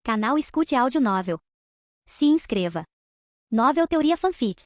Canal Escute Áudio Novel. Se inscreva. Novel Teoria Fanfic.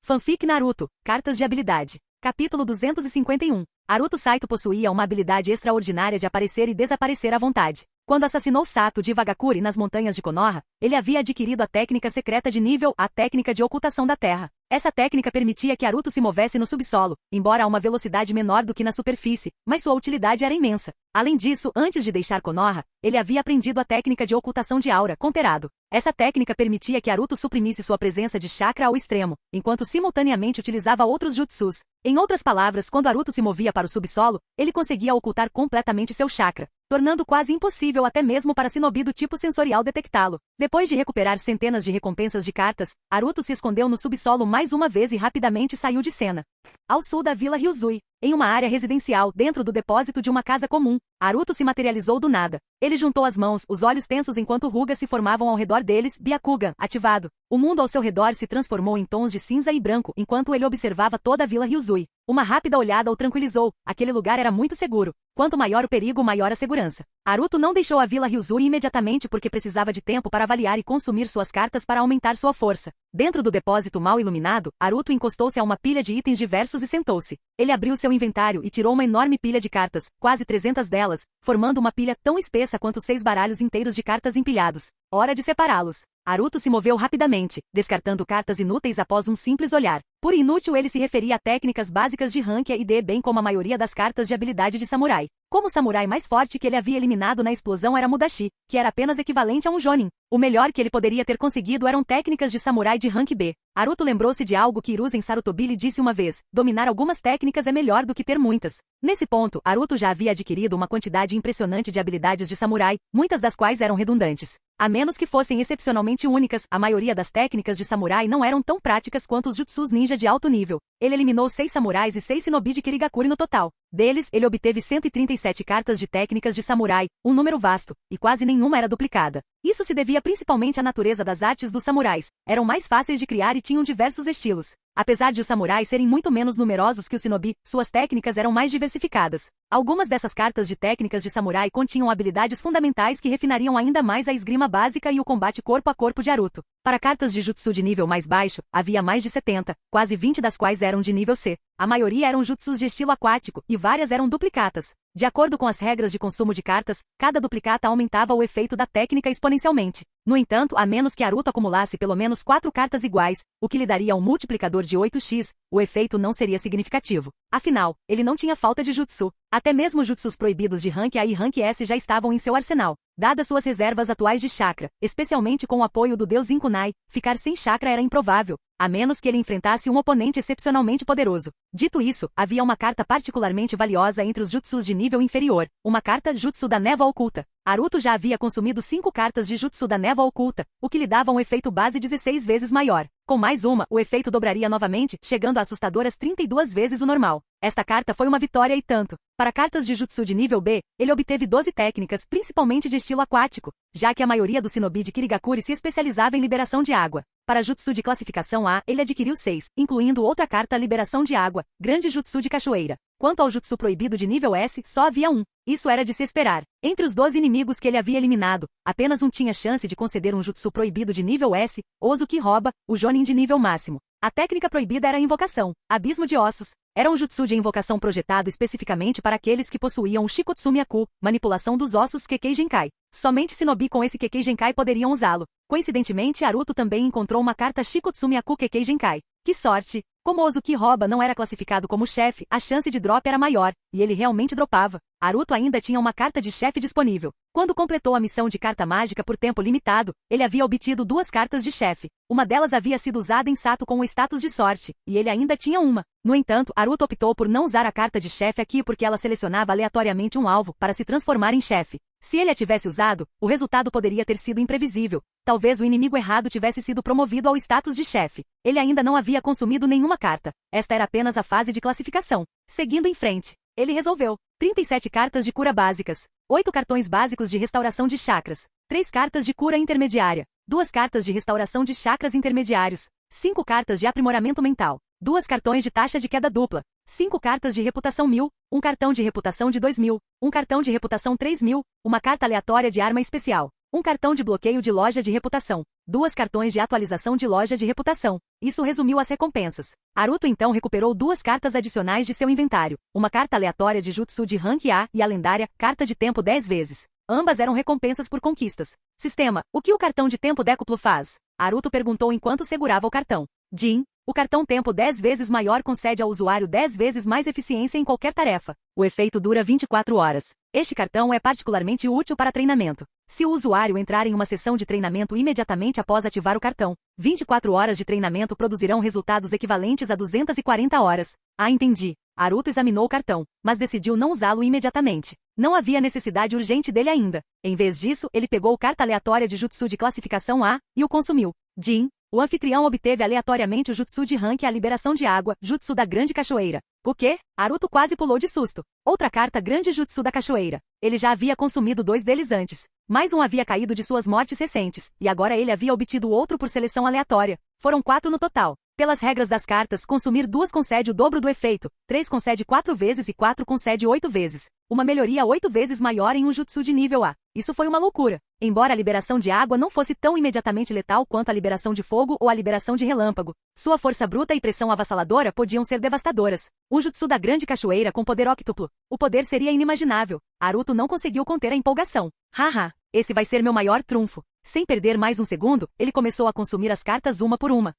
Fanfic Naruto, Cartas de Habilidade. Capítulo 251. Naruto Saito possuía uma habilidade extraordinária de aparecer e desaparecer à vontade. Quando assassinou Sato de Vagakuri nas montanhas de Konoha, ele havia adquirido a técnica secreta de nível, a técnica de ocultação da terra. Essa técnica permitia que Naruto se movesse no subsolo, embora a uma velocidade menor do que na superfície, mas sua utilidade era imensa. Além disso, antes de deixar Konoha, ele havia aprendido a técnica de ocultação de aura, Conterado. Essa técnica permitia que Naruto suprimisse sua presença de chakra ao extremo, enquanto simultaneamente utilizava outros jutsus. Em outras palavras, quando Naruto se movia para o subsolo, ele conseguia ocultar completamente seu chakra, tornando quase impossível até mesmo para shinobi do tipo sensorial detectá-lo. Depois de recuperar centenas de recompensas de cartas, Naruto se escondeu no subsolo mais uma vez e rapidamente saiu de cena. Ao sul da Vila Ryuzui, em uma área residencial dentro do depósito de uma casa comum, Naruto se materializou do nada. Ele juntou as mãos, os olhos tensos enquanto rugas se formavam ao redor deles, Byakugan, ativado. O mundo ao seu redor se transformou em tons de cinza e branco enquanto ele observava toda a Vila Ryuzui. Uma rápida olhada o tranquilizou, aquele lugar era muito seguro. Quanto maior o perigo, maior a segurança. Naruto não deixou a Vila Ryuzui imediatamente porque precisava de tempo para avaliar e consumir suas cartas para aumentar sua força. Dentro do depósito mal iluminado, Naruto encostou-se a uma pilha de itens diversos e sentou-se. Ele abriu seu inventário e tirou uma enorme pilha de cartas, quase 300 delas, formando uma pilha tão espessa quanto 6 baralhos inteiros de cartas empilhados. Hora de separá-los. Naruto se moveu rapidamente, descartando cartas inúteis após um simples olhar. Por inútil ele se referia a técnicas básicas de rank e D, bem como a maioria das cartas de habilidade de samurai. Como o samurai mais forte que ele havia eliminado na explosão era Mudashi, que era apenas equivalente a um Jonin. O melhor que ele poderia ter conseguido eram técnicas de samurai de rank B. Naruto lembrou-se de algo que Hiruzen Sarutobi lhe disse uma vez: dominar algumas técnicas é melhor do que ter muitas. Nesse ponto, Naruto já havia adquirido uma quantidade impressionante de habilidades de samurai, muitas das quais eram redundantes. A menos que fossem excepcionalmente únicas, a maioria das técnicas de samurai não eram tão práticas quanto os jutsus ninja de alto nível. Ele eliminou 6 samurais e 6 shinobi de Kirigakuri no total. Deles, ele obteve 137 cartas de técnicas de samurai, um número vasto, e quase nenhuma era duplicada. Isso se devia principalmente à natureza das artes dos samurais. Eram mais fáceis de criar e tinham diversos estilos. Apesar de os samurais serem muito menos numerosos que os shinobi, suas técnicas eram mais diversificadas. Algumas dessas cartas de técnicas de samurai continham habilidades fundamentais que refinariam ainda mais a esgrima básica e o combate corpo a corpo de Naruto. Para cartas de jutsu de nível mais baixo, havia mais de 70, quase 20 das quais eram de nível C. A maioria eram jutsus de estilo aquático, e várias eram duplicatas. De acordo com as regras de consumo de cartas, cada duplicata aumentava o efeito da técnica exponencialmente. No entanto, a menos que Naruto acumulasse pelo menos 4 cartas iguais, o que lhe daria um multiplicador de 8x, o efeito não seria significativo. Afinal, ele não tinha falta de jutsu. Até mesmo jutsus proibidos de rank A e rank S já estavam em seu arsenal. Dadas suas reservas atuais de chakra, especialmente com o apoio do deus Inkunai, ficar sem chakra era improvável, a menos que ele enfrentasse um oponente excepcionalmente poderoso. Dito isso, havia uma carta particularmente valiosa entre os jutsus de nível inferior, uma carta Jutsu da Névoa Oculta. Naruto já havia consumido 5 cartas de Jutsu da Névoa Oculta, o que lhe dava um efeito base 16 vezes maior. Com mais uma, o efeito dobraria novamente, chegando a assustadoras 32 vezes o normal. Esta carta foi uma vitória e tanto. Para cartas de Jutsu de nível B, ele obteve 12 técnicas, principalmente de estilo aquático, já que a maioria dos shinobi de Kirigakuri se especializava em liberação de água. Para Jutsu de classificação A, ele adquiriu 6, incluindo outra carta Liberação de Água, Grande Jutsu de Cachoeira. Quanto ao Jutsu proibido de nível S, só havia um. Isso era de se esperar. Entre os 12 inimigos que ele havia eliminado, apenas um tinha chance de conceder um Jutsu proibido de nível S, Ozuki Roba, o Jonin de nível máximo. A técnica proibida era a invocação, Abismo de Ossos. Era um jutsu de invocação projetado especificamente para aqueles que possuíam o Shikotsumi-aku, manipulação dos ossos Kekkei Genkai. Somente shinobi com esse Kekkei Genkai poderiam usá-lo. Coincidentemente, Naruto também encontrou uma carta Shikotsumi-aku Kekkei Genkai. Que sorte! Como Ozuki Roba não era classificado como chefe, a chance de drop era maior, e ele realmente dropava. Naruto ainda tinha uma carta de chefe disponível. Quando completou a missão de carta mágica por tempo limitado, ele havia obtido 2 cartas de chefe. Uma delas havia sido usada em Sato com o status de sorte, e ele ainda tinha uma. No entanto, Naruto optou por não usar a carta de chefe aqui porque ela selecionava aleatoriamente um alvo para se transformar em chefe. Se ele a tivesse usado, o resultado poderia ter sido imprevisível. Talvez o inimigo errado tivesse sido promovido ao status de chefe. Ele ainda não havia consumido nenhuma carta. Esta era apenas a fase de classificação. Seguindo em frente, ele resolveu 37 cartas de cura básicas, 8 cartões básicos de restauração de chakras, 3 cartas de cura intermediária, 2 cartas de restauração de chakras intermediários, 5 cartas de aprimoramento mental, 2 cartões de taxa de queda dupla, 5 cartas de reputação 1000, um cartão de reputação de 2000, um cartão de reputação 3000, uma carta aleatória de arma especial. Um cartão de bloqueio de loja de reputação. 2 cartões de atualização de loja de reputação. Isso resumiu as recompensas. Naruto então recuperou 2 cartas adicionais de seu inventário. Uma carta aleatória de Jutsu de Rank A e a lendária Carta de Tempo 10 vezes. Ambas eram recompensas por conquistas. Sistema, o que o cartão de tempo décuplo faz? Naruto perguntou enquanto segurava o cartão. Jin, o cartão tempo 10 vezes maior concede ao usuário 10 vezes mais eficiência em qualquer tarefa. O efeito dura 24 horas. Este cartão é particularmente útil para treinamento. Se o usuário entrar em uma sessão de treinamento imediatamente após ativar o cartão, 24 horas de treinamento produzirão resultados equivalentes a 240 horas. Ah, entendi. Naruto examinou o cartão, mas decidiu não usá-lo imediatamente. Não havia necessidade urgente dele ainda. Em vez disso, ele pegou carta aleatória de Jutsu de classificação A e o consumiu. Jin, o anfitrião obteve aleatoriamente o Jutsu de Rank A liberação de água, Jutsu da Grande Cachoeira. O quê? Naruto quase pulou de susto. Outra carta Grande Jutsu da Cachoeira. Ele já havia consumido 2 deles antes. Mais um havia caído de suas mortes recentes, e agora ele havia obtido outro por seleção aleatória. Foram 4 no total. Pelas regras das cartas, consumir 2 concede o dobro do efeito, 3 concede 4 vezes e 4 concede 8 vezes. Uma melhoria 8 vezes maior em um jutsu de nível A. Isso foi uma loucura. Embora a liberação de água não fosse tão imediatamente letal quanto a liberação de fogo ou a liberação de relâmpago, sua força bruta e pressão avassaladora podiam ser devastadoras. Um jutsu da Grande Cachoeira com poder óctuplo. O poder seria inimaginável. Naruto não conseguiu conter a empolgação. Haha, esse vai ser meu maior trunfo. Sem perder mais um segundo, ele começou a consumir as cartas uma por uma.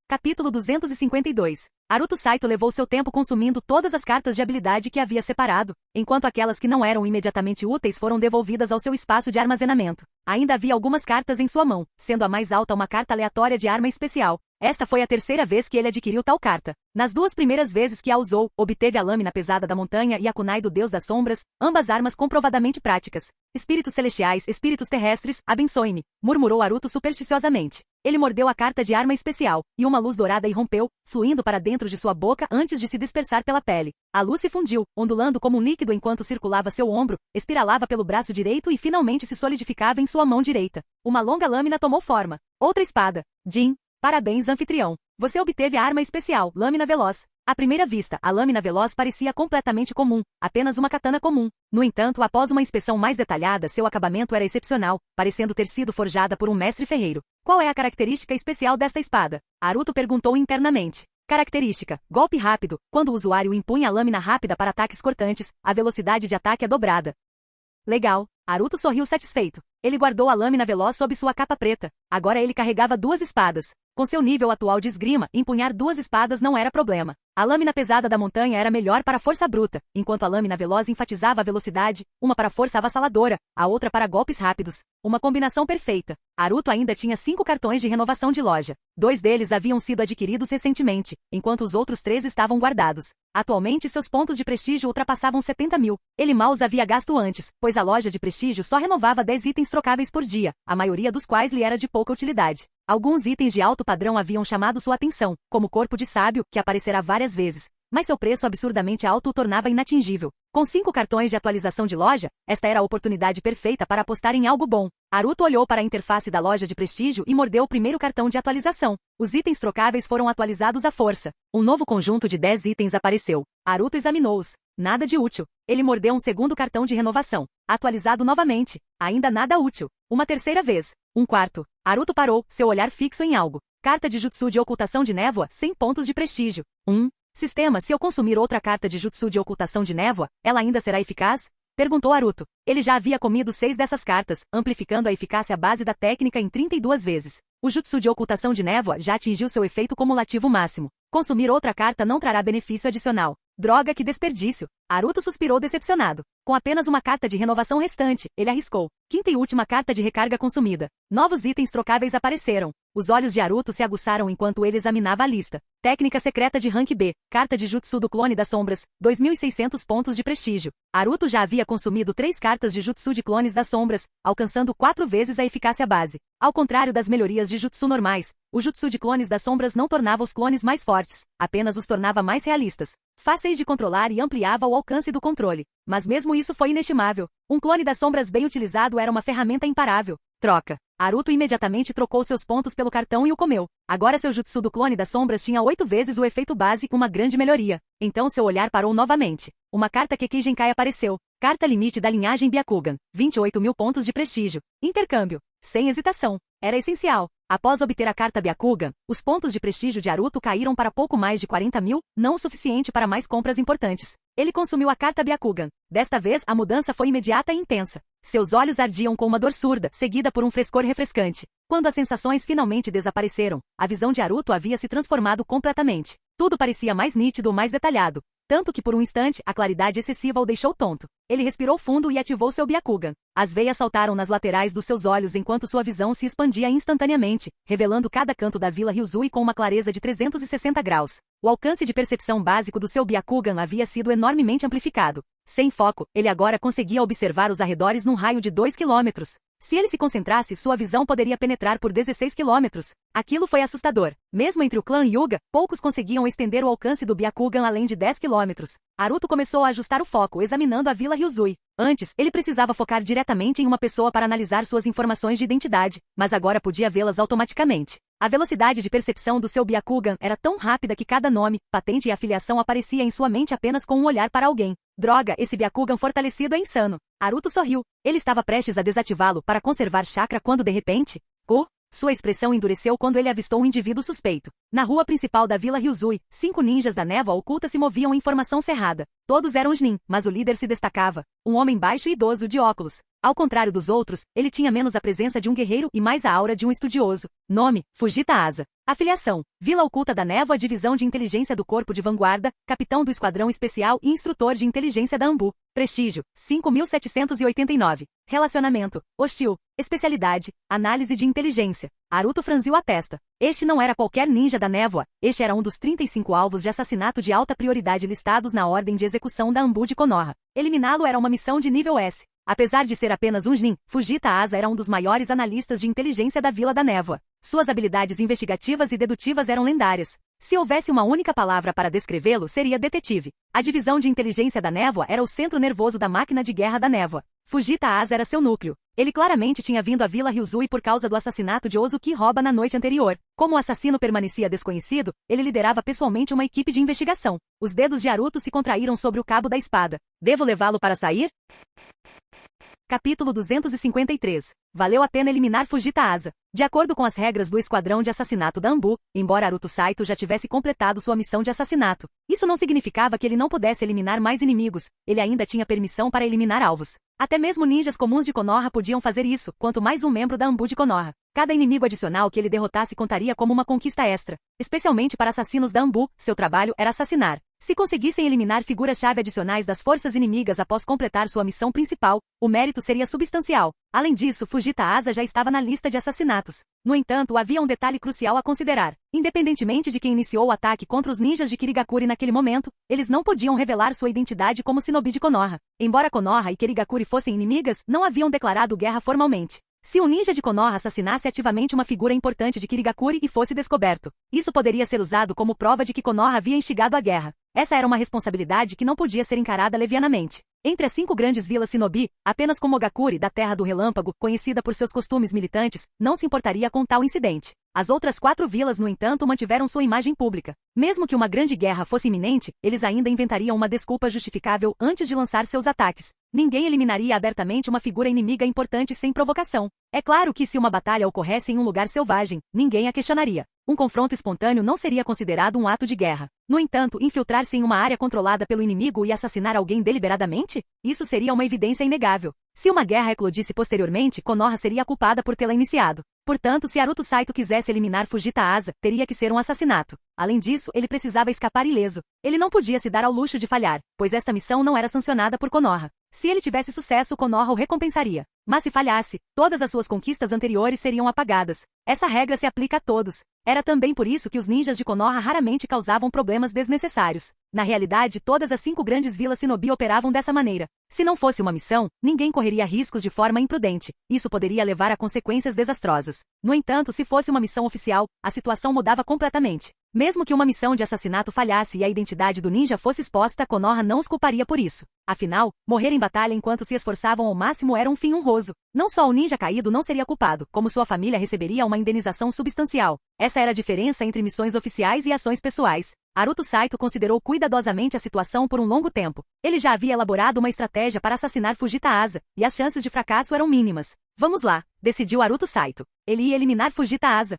Capítulo 252. Naruto Saito levou seu tempo consumindo todas as cartas de habilidade que havia separado, enquanto aquelas que não eram imediatamente úteis foram devolvidas ao seu espaço de armazenamento. Ainda havia algumas cartas em sua mão, sendo a mais alta uma carta aleatória de arma especial. Esta foi a terceira vez que ele adquiriu tal carta. Nas 2 primeiras vezes que a usou, obteve a lâmina pesada da montanha e a kunai do Deus das Sombras, ambas armas comprovadamente práticas. Espíritos celestiais, espíritos terrestres, abençoe-me, murmurou Naruto supersticiosamente. Ele mordeu a carta de arma especial, e uma luz dourada irrompeu, fluindo para dentro de sua boca antes de se dispersar pela pele. A luz se fundiu, ondulando como um líquido enquanto circulava seu ombro, espiralava pelo braço direito e finalmente se solidificava em sua mão direita. Uma longa lâmina tomou forma. Outra espada. Jin, parabéns, anfitrião. Você obteve a arma especial, lâmina veloz. À primeira vista, a lâmina veloz parecia completamente comum, apenas uma katana comum. No entanto, após uma inspeção mais detalhada, seu acabamento era excepcional, parecendo ter sido forjada por um mestre ferreiro. Qual é a característica especial desta espada? Naruto perguntou internamente. Característica: golpe rápido. Quando o usuário empunha a lâmina rápida para ataques cortantes, a velocidade de ataque é dobrada. Legal. Naruto sorriu satisfeito. Ele guardou a lâmina veloz sob sua capa preta. Agora ele carregava 2 espadas. Com seu nível atual de esgrima, empunhar 2 espadas não era problema. A lâmina pesada da montanha era melhor para a força bruta, enquanto a lâmina veloz enfatizava a velocidade, uma para a força avassaladora, a outra para golpes rápidos. Uma combinação perfeita. Naruto ainda tinha 5 cartões de renovação de loja. 2 deles haviam sido adquiridos recentemente, enquanto os outros 3 estavam guardados. Atualmente seus pontos de prestígio ultrapassavam 70 mil. Ele mal os havia gasto antes, pois a loja de prestígio só renovava 10 itens trocáveis por dia, a maioria dos quais lhe era de pouca utilidade. Alguns itens de alto padrão haviam chamado sua atenção, como o corpo de sábio, que aparecerá várias vezes, mas seu preço absurdamente alto o tornava inatingível. Com 5 cartões de atualização de loja, esta era a oportunidade perfeita para apostar em algo bom. Naruto olhou para a interface da loja de prestígio e mordeu o primeiro cartão de atualização. Os itens trocáveis foram atualizados à força. Um novo conjunto de 10 itens apareceu. Naruto examinou-os. Nada de útil. Ele mordeu um segundo cartão de renovação. Atualizado novamente. Ainda nada útil. Uma terceira vez. Um quarto. Naruto parou, seu olhar fixo em algo. Carta de Jutsu de ocultação de névoa, 100 pontos de prestígio. Sistema, se eu consumir outra carta de Jutsu de ocultação de névoa, ela ainda será eficaz? Perguntou Naruto. Ele já havia comido 6 dessas cartas, amplificando a eficácia base da técnica em 32 vezes. O Jutsu de ocultação de névoa já atingiu seu efeito cumulativo máximo. Consumir outra carta não trará benefício adicional. Droga, que desperdício. Naruto suspirou decepcionado. Com apenas uma carta de renovação restante, ele arriscou. 5ª e última carta de recarga consumida. Novos itens trocáveis apareceram. Os olhos de Naruto se aguçaram enquanto ele examinava a lista. Técnica secreta de Rank B. Carta de Jutsu do Clone das Sombras. 2.600 pontos de prestígio. Naruto já havia consumido 3 cartas de Jutsu de Clones das Sombras, alcançando 4 vezes a eficácia base. Ao contrário das melhorias de Jutsu normais, o Jutsu de Clones das Sombras não tornava os clones mais fortes, apenas os tornava mais realistas, fáceis de controlar e ampliava o alcance do controle. Mas mesmo isso foi inestimável. Um clone das sombras bem utilizado era uma ferramenta imparável. Troca. Naruto imediatamente trocou seus pontos pelo cartão e o comeu. Agora seu jutsu do clone das sombras tinha 8 vezes o efeito base, uma grande melhoria. Então seu olhar parou novamente. Uma carta Kekkei Genkai apareceu. Carta limite da linhagem Byakugan. 28.000 pontos de prestígio. Intercâmbio. Sem hesitação. Era essencial. Após obter a carta Byakugan, os pontos de prestígio de Naruto caíram para pouco mais de 40.000, não o suficiente para mais compras importantes. Ele consumiu a carta Byakugan. Desta vez, a mudança foi imediata e intensa. Seus olhos ardiam com uma dor surda, seguida por um frescor refrescante. Quando as sensações finalmente desapareceram, a visão de Naruto havia se transformado completamente. Tudo parecia mais nítido, mais detalhado. Tanto que por um instante, a claridade excessiva o deixou tonto. Ele respirou fundo e ativou seu Byakugan. As veias saltaram nas laterais dos seus olhos enquanto sua visão se expandia instantaneamente, revelando cada canto da Vila Ryuzui com uma clareza de 360 graus. O alcance de percepção básico do seu Byakugan havia sido enormemente amplificado. Sem foco, ele agora conseguia observar os arredores num raio de 2 quilômetros. Se ele se concentrasse, sua visão poderia penetrar por 16 quilômetros. Aquilo foi assustador. Mesmo entre o clã Hyuga, poucos conseguiam estender o alcance do Byakugan além de 10 quilômetros. Naruto começou a ajustar o foco, examinando a Vila Ryuzui. Antes, ele precisava focar diretamente em uma pessoa para analisar suas informações de identidade, mas agora podia vê-las automaticamente. A velocidade de percepção do seu Byakugan era tão rápida que cada nome, patente e afiliação aparecia em sua mente apenas com um olhar para alguém. Droga, esse Byakugan fortalecido é insano. Naruto sorriu. Ele estava prestes a desativá-lo para conservar chakra quando de repente... Sua expressão endureceu quando ele avistou um indivíduo suspeito. Na rua principal da Vila Ryuzui, 5 ninjas da névoa oculta se moviam em formação cerrada. Todos eram Chunin, mas o líder se destacava. Um homem baixo e idoso de óculos. Ao contrário dos outros, ele tinha menos a presença de um guerreiro e mais a aura de um estudioso. Nome: Fujita Asa. Afiliação: Vila Oculta da Névoa, Divisão de Inteligência do Corpo de Vanguarda, Capitão do Esquadrão Especial e Instrutor de Inteligência da Anbu. Prestígio: 5.789. Relacionamento: hostil. Especialidade: Análise de Inteligência. Naruto franziu a testa. Este não era qualquer ninja da névoa, este era um dos 35 alvos de assassinato de alta prioridade listados na ordem de execução da Anbu de Konoha. Eliminá-lo era uma missão de nível S. Apesar de ser apenas um Chunin, Fujita Asa era um dos maiores analistas de inteligência da Vila da Névoa. Suas habilidades investigativas e dedutivas eram lendárias. Se houvesse uma única palavra para descrevê-lo, seria detetive. A divisão de inteligência da névoa era o centro nervoso da máquina de guerra da névoa. Fujita Asa era seu núcleo. Ele claramente tinha vindo à Vila Ryuzui por causa do assassinato de Ozuki Roba na noite anterior. Como o assassino permanecia desconhecido, ele liderava pessoalmente uma equipe de investigação. Os dedos de Naruto se contraíram sobre o cabo da espada. Devo levá-lo para sair? Capítulo 253. Valeu a pena eliminar Fujita Asa. De acordo com as regras do esquadrão de assassinato da Anbu, embora Naruto Saito já tivesse completado sua missão de assassinato, isso não significava que ele não pudesse eliminar mais inimigos, ele ainda tinha permissão para eliminar alvos. Até mesmo ninjas comuns de Konoha podiam fazer isso, quanto mais um membro da Anbu de Konoha. Cada inimigo adicional que ele derrotasse contaria como uma conquista extra. Especialmente para assassinos da Anbu, seu trabalho era assassinar. Se conseguissem eliminar figuras-chave adicionais das forças inimigas após completar sua missão principal, o mérito seria substancial. Além disso, Fujita Asa já estava na lista de assassinatos. No entanto, havia um detalhe crucial a considerar. Independentemente de quem iniciou o ataque contra os ninjas de Kirigakuri naquele momento, eles não podiam revelar sua identidade como shinobi de Konoha. Embora Konoha e Kirigakuri fossem inimigas, não haviam declarado guerra formalmente. Se um ninja de Konoha assassinasse ativamente uma figura importante de Kirigakuri e fosse descoberto, isso poderia ser usado como prova de que Konoha havia instigado a guerra. Essa era uma responsabilidade que não podia ser encarada levianamente. Entre as 5 grandes vilas shinobi, apenas Komogakuri, da Terra do Relâmpago, conhecida por seus costumes militantes, não se importaria com tal incidente. As outras 4 vilas, no entanto, mantiveram sua imagem pública. Mesmo que uma grande guerra fosse iminente, eles ainda inventariam uma desculpa justificável antes de lançar seus ataques. Ninguém eliminaria abertamente uma figura inimiga importante sem provocação. É claro que se uma batalha ocorresse em um lugar selvagem, ninguém a questionaria. Um confronto espontâneo não seria considerado um ato de guerra. No entanto, infiltrar-se em uma área controlada pelo inimigo e assassinar alguém deliberadamente? Isso seria uma evidência inegável. Se uma guerra eclodisse posteriormente, Konoha seria culpada por tê-la iniciado. Portanto, se Naruto Saito quisesse eliminar Fujita Asa, teria que ser um assassinato. Além disso, ele precisava escapar ileso. Ele não podia se dar ao luxo de falhar, pois esta missão não era sancionada por Konoha. Se ele tivesse sucesso, Konoha o recompensaria. Mas se falhasse, todas as suas conquistas anteriores seriam apagadas. Essa regra se aplica a todos. Era também por isso que os ninjas de Konoha raramente causavam problemas desnecessários. Na realidade, todas as 5 grandes vilas shinobi operavam dessa maneira. Se não fosse uma missão, ninguém correria riscos de forma imprudente. Isso poderia levar a consequências desastrosas. No entanto, se fosse uma missão oficial, a situação mudava completamente. Mesmo que uma missão de assassinato falhasse e a identidade do ninja fosse exposta, Konoha não os culparia por isso. Afinal, morrer em batalha enquanto se esforçavam ao máximo era um fim honroso. grandioso. Não só o ninja caído não seria culpado, como sua família receberia uma indenização substancial. Essa era a diferença entre missões oficiais e ações pessoais. Haruto Saito considerou cuidadosamente a situação por um longo tempo. Ele já havia elaborado uma estratégia para assassinar Fujita Asa, e as chances de fracasso eram mínimas. Vamos lá, decidiu Haruto Saito. Ele ia eliminar Fujita Asa.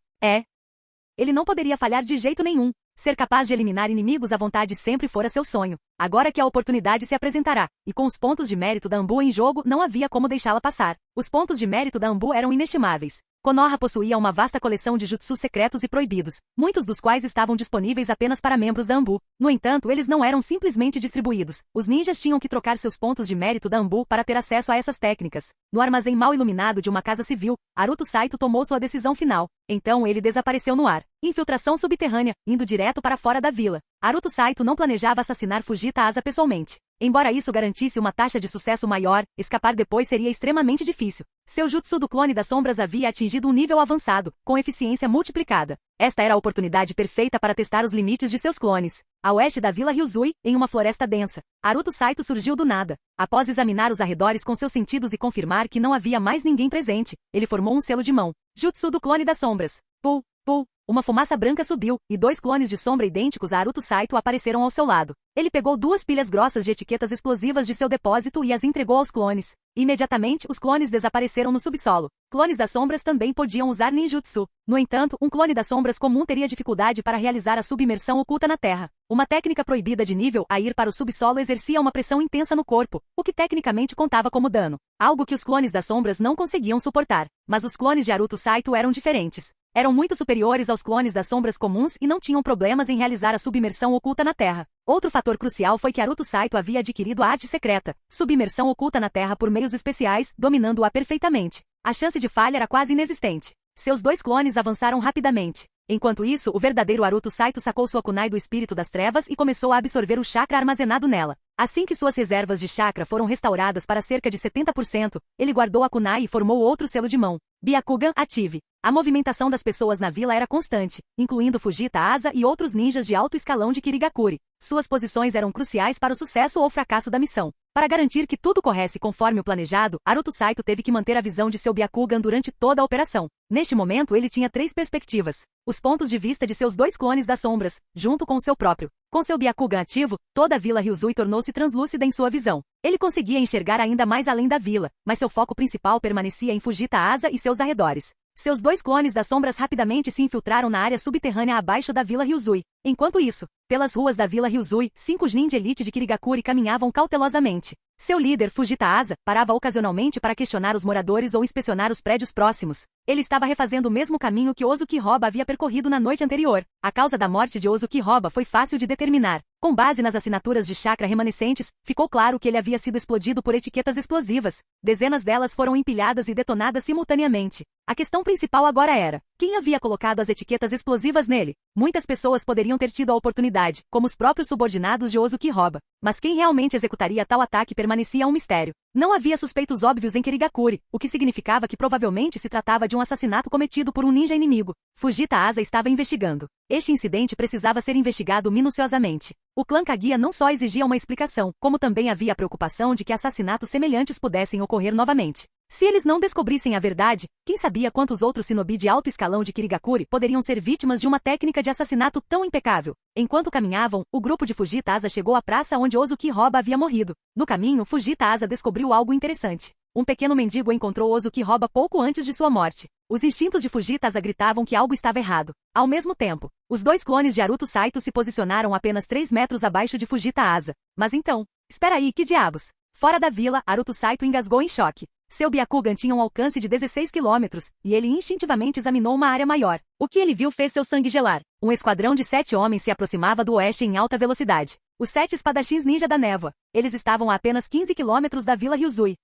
Ele não poderia falhar de jeito nenhum. Ser capaz de eliminar inimigos à vontade sempre fora seu sonho. Agora que a oportunidade se apresentará, e com os pontos de mérito da Anbu em jogo, não havia como deixá-la passar. Os pontos de mérito da Anbu eram inestimáveis. Konoha possuía uma vasta coleção de jutsus secretos e proibidos, muitos dos quais estavam disponíveis apenas para membros da Anbu. No entanto, eles não eram simplesmente distribuídos. Os ninjas tinham que trocar seus pontos de mérito da Anbu para ter acesso a essas técnicas. No armazém mal iluminado de uma casa civil, Haruto Saito tomou sua decisão final. Então ele desapareceu no ar. Infiltração subterrânea, indo direto para fora da vila. Haruto Saito não planejava assassinar Fujita Asa pessoalmente. Embora isso garantisse uma taxa de sucesso maior, escapar depois seria extremamente difícil. Seu jutsu do clone das sombras havia atingido um nível avançado, com eficiência multiplicada. Esta era a oportunidade perfeita para testar os limites de seus clones. A oeste da Vila Ryuzui, em uma floresta densa, Haruto Saito surgiu do nada. Após examinar os arredores com seus sentidos e confirmar que não havia mais ninguém presente, ele formou um selo de mão. Jutsu do clone das sombras. Pul, pul. Uma fumaça branca subiu, e 2 clones de sombra idênticos a Haruto Saito apareceram ao seu lado. Ele pegou 2 pilhas grossas de etiquetas explosivas de seu depósito e as entregou aos clones. Imediatamente, os clones desapareceram no subsolo. Clones das sombras também podiam usar ninjutsu. No entanto, um clone das sombras comum teria dificuldade para realizar a submersão oculta na terra. Uma técnica proibida de nível a ir para o subsolo exercia uma pressão intensa no corpo, o que tecnicamente contava como dano. Algo que os clones das sombras não conseguiam suportar. Mas os clones de Haruto Saito eram diferentes. Eram muito superiores aos clones das sombras comuns e não tinham problemas em realizar a submersão oculta na terra. Outro fator crucial foi que Haruto Saito havia adquirido a arte secreta, submersão oculta na terra por meios especiais, dominando-a perfeitamente. A chance de falha era quase inexistente. Seus 2 clones avançaram rapidamente. Enquanto isso, o verdadeiro Haruto Saito sacou sua kunai do espírito das trevas e começou a absorver o chakra armazenado nela. Assim que suas reservas de chakra foram restauradas para cerca de 70%, ele guardou a kunai e formou outro selo de mão. Byakugan Ative. A movimentação das pessoas na vila era constante, incluindo Fujita Asa e outros ninjas de alto escalão de Kirigakuri. Suas posições eram cruciais para o sucesso ou fracasso da missão. Para garantir que tudo corresse conforme o planejado, Haruto Saito teve que manter a visão de seu Byakugan durante toda a operação. Neste momento ele tinha 3 perspectivas. Os pontos de vista de seus 2 clones das sombras, junto com o seu próprio. Com seu Byakugan ativo, toda a Vila Ryuzui tornou-se translúcida em sua visão. Ele conseguia enxergar ainda mais além da vila, mas seu foco principal permanecia em Fujita Asa e seus arredores. Seus 2 clones das sombras rapidamente se infiltraram na área subterrânea abaixo da Vila Ryuzui. Enquanto isso, pelas ruas da Vila Ryuzui, 5 ninja elite de Kirigakuri caminhavam cautelosamente. Seu líder, Fujita Asa, parava ocasionalmente para questionar os moradores ou inspecionar os prédios próximos. Ele estava refazendo o mesmo caminho que Ozuki Roba havia percorrido na noite anterior. A causa da morte de Ozuki Roba foi fácil de determinar. Com base nas assinaturas de chakra remanescentes, ficou claro que ele havia sido explodido por etiquetas explosivas. Dezenas delas foram empilhadas e detonadas simultaneamente. A questão principal agora era: quem havia colocado as etiquetas explosivas nele? Muitas pessoas poderiam ter tido a oportunidade, como os próprios subordinados de Ozuki Roba. Mas quem realmente executaria tal ataque permanecia um mistério. Não havia suspeitos óbvios em Kirigakuri, o que significava que provavelmente se tratava de um assassinato cometido por um ninja inimigo. Fujita Asa estava investigando. Este incidente precisava ser investigado minuciosamente. O clã Kaguya não só exigia uma explicação, como também havia a preocupação de que assassinatos semelhantes pudessem ocorrer novamente. Se eles não descobrissem a verdade, quem sabia quantos outros shinobi de alto escalão de Kirigakuri poderiam ser vítimas de uma técnica de assassinato tão impecável. Enquanto caminhavam, o grupo de Fujita Asa chegou à praça onde Ozuki Roba havia morrido. No caminho, Fujita Asa descobriu algo interessante. Um pequeno mendigo encontrou Ozuki Roba pouco antes de sua morte. Os instintos de Fujita Asa gritavam que algo estava errado. Ao mesmo tempo, os 2 clones de Haruto Saito se posicionaram apenas 3 metros abaixo de Fujita Asa. Mas então, espera aí, que diabos? Fora da vila, Haruto Saito engasgou em choque. Seu Byakugan tinha um alcance de 16 quilômetros, e ele instintivamente examinou uma área maior. O que ele viu fez seu sangue gelar. Um esquadrão de 7 homens se aproximava do oeste em alta velocidade. Os 7 espadachins ninja da névoa. Eles estavam a apenas 15 quilômetros da Vila Ryuzui.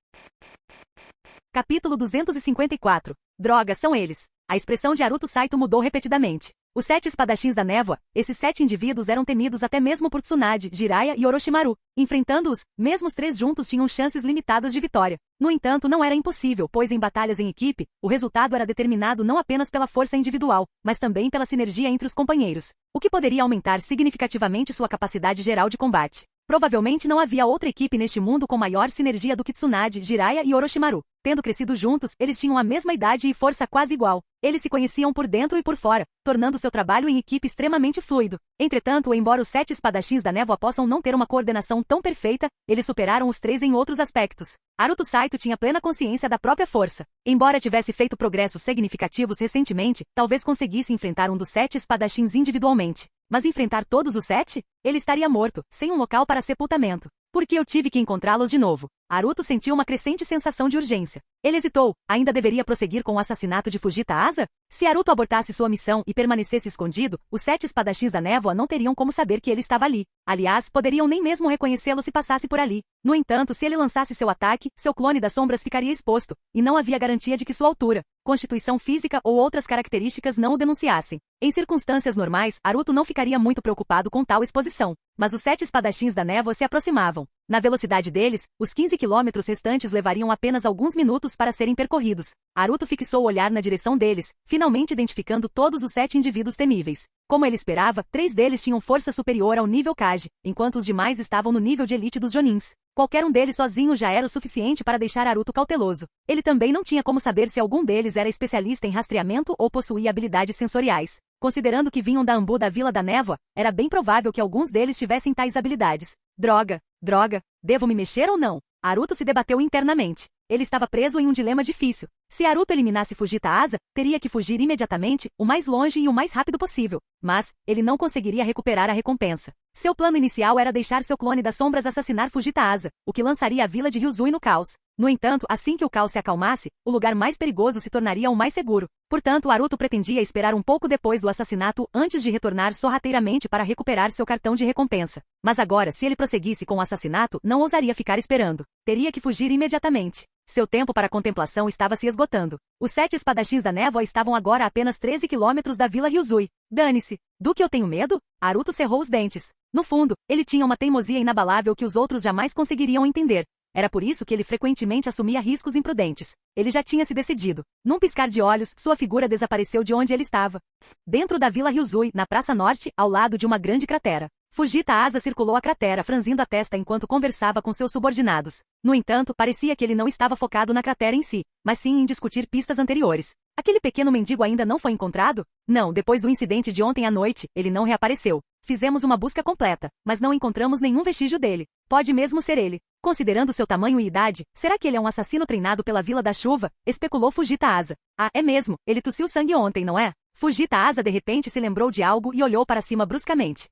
Capítulo 254. Droga, são eles. A expressão de Haruto Saito mudou repetidamente. Os 7 espadachins da névoa, esses 7 indivíduos eram temidos até mesmo por Tsunade, Jiraiya e Orochimaru. Enfrentando-os, mesmo os 3 juntos tinham chances limitadas de vitória. No entanto, não era impossível, pois em batalhas em equipe, o resultado era determinado não apenas pela força individual, mas também pela sinergia entre os companheiros, o que poderia aumentar significativamente sua capacidade geral de combate. Provavelmente não havia outra equipe neste mundo com maior sinergia do que Tsunade, Jiraiya e Orochimaru. Tendo crescido juntos, eles tinham a mesma idade e força quase igual. Eles se conheciam por dentro e por fora, tornando seu trabalho em equipe extremamente fluido. Entretanto, embora os 7 espadachins da névoa possam não ter uma coordenação tão perfeita, eles superaram os 3 em outros aspectos. Naruto Saito tinha plena consciência da própria força. Embora tivesse feito progressos significativos recentemente, talvez conseguisse enfrentar um dos 7 espadachins individualmente. Mas enfrentar todos os 7? Ele estaria morto, sem um local para sepultamento. Porque eu tive que encontrá-los de novo. Naruto sentiu uma crescente sensação de urgência. Ele hesitou. Ainda deveria prosseguir com o assassinato de Fujita Asa? Se Naruto abortasse sua missão e permanecesse escondido, os 7 espadachins da névoa não teriam como saber que ele estava ali. Aliás, poderiam nem mesmo reconhecê-lo se passasse por ali. No entanto, se ele lançasse seu ataque, seu clone das sombras ficaria exposto, e não havia garantia de que sua altura, constituição física ou outras características não o denunciassem. Em circunstâncias normais, Naruto não ficaria muito preocupado com tal exposição. Mas os 7 espadachins da névoa se aproximavam. Na velocidade deles, os 15 quilômetros restantes levariam apenas alguns minutos para serem percorridos. Naruto fixou o olhar na direção deles, finalmente identificando todos os 7 indivíduos temíveis. Como ele esperava, 3 deles tinham força superior ao nível Kage, enquanto os demais estavam no nível de elite dos Jonins. Qualquer um deles sozinho já era o suficiente para deixar Naruto cauteloso. Ele também não tinha como saber se algum deles era especialista em rastreamento ou possuía habilidades sensoriais. Considerando que vinham da Ambu da Vila da Névoa, era bem provável que alguns deles tivessem tais habilidades. Droga, devo me mexer ou não? Naruto se debateu internamente. Ele estava preso em um dilema difícil. Se Naruto eliminasse Fujita Asa, teria que fugir imediatamente, o mais longe e o mais rápido possível. Mas, ele não conseguiria recuperar a recompensa. Seu plano inicial era deixar seu clone das sombras assassinar Fujita Asa, o que lançaria a vila de Ryuzui no caos. No entanto, assim que o caos se acalmasse, o lugar mais perigoso se tornaria o mais seguro. Portanto, Naruto pretendia esperar um pouco depois do assassinato antes de retornar sorrateiramente para recuperar seu cartão de recompensa. Mas agora, se ele prosseguisse com o assassinato, não ousaria ficar esperando. Teria que fugir imediatamente. Seu tempo para contemplação estava se esgotando. Os 7 espadachins da névoa estavam agora a apenas 13 quilômetros da vila Ryuzui. Dane-se. Do que eu tenho medo? Naruto cerrou os dentes. No fundo, ele tinha uma teimosia inabalável que os outros jamais conseguiriam entender. Era por isso que ele frequentemente assumia riscos imprudentes. Ele já tinha se decidido. Num piscar de olhos, sua figura desapareceu de onde ele estava. Dentro da vila Ryuzui, na Praça Norte, ao lado de uma grande cratera. Fujita Asa circulou a cratera franzindo a testa enquanto conversava com seus subordinados. No entanto, parecia que ele não estava focado na cratera em si, mas sim em discutir pistas anteriores. Aquele pequeno mendigo ainda não foi encontrado? Não, depois do incidente de ontem à noite, ele não reapareceu. Fizemos uma busca completa, mas não encontramos nenhum vestígio dele. Pode mesmo ser ele. Considerando seu tamanho e idade, será que ele é um assassino treinado pela Vila da Chuva? Especulou Fujita Asa. Ah, é mesmo, ele tossiu sangue ontem, não é? Fujita Asa de repente se lembrou de algo e olhou para cima bruscamente.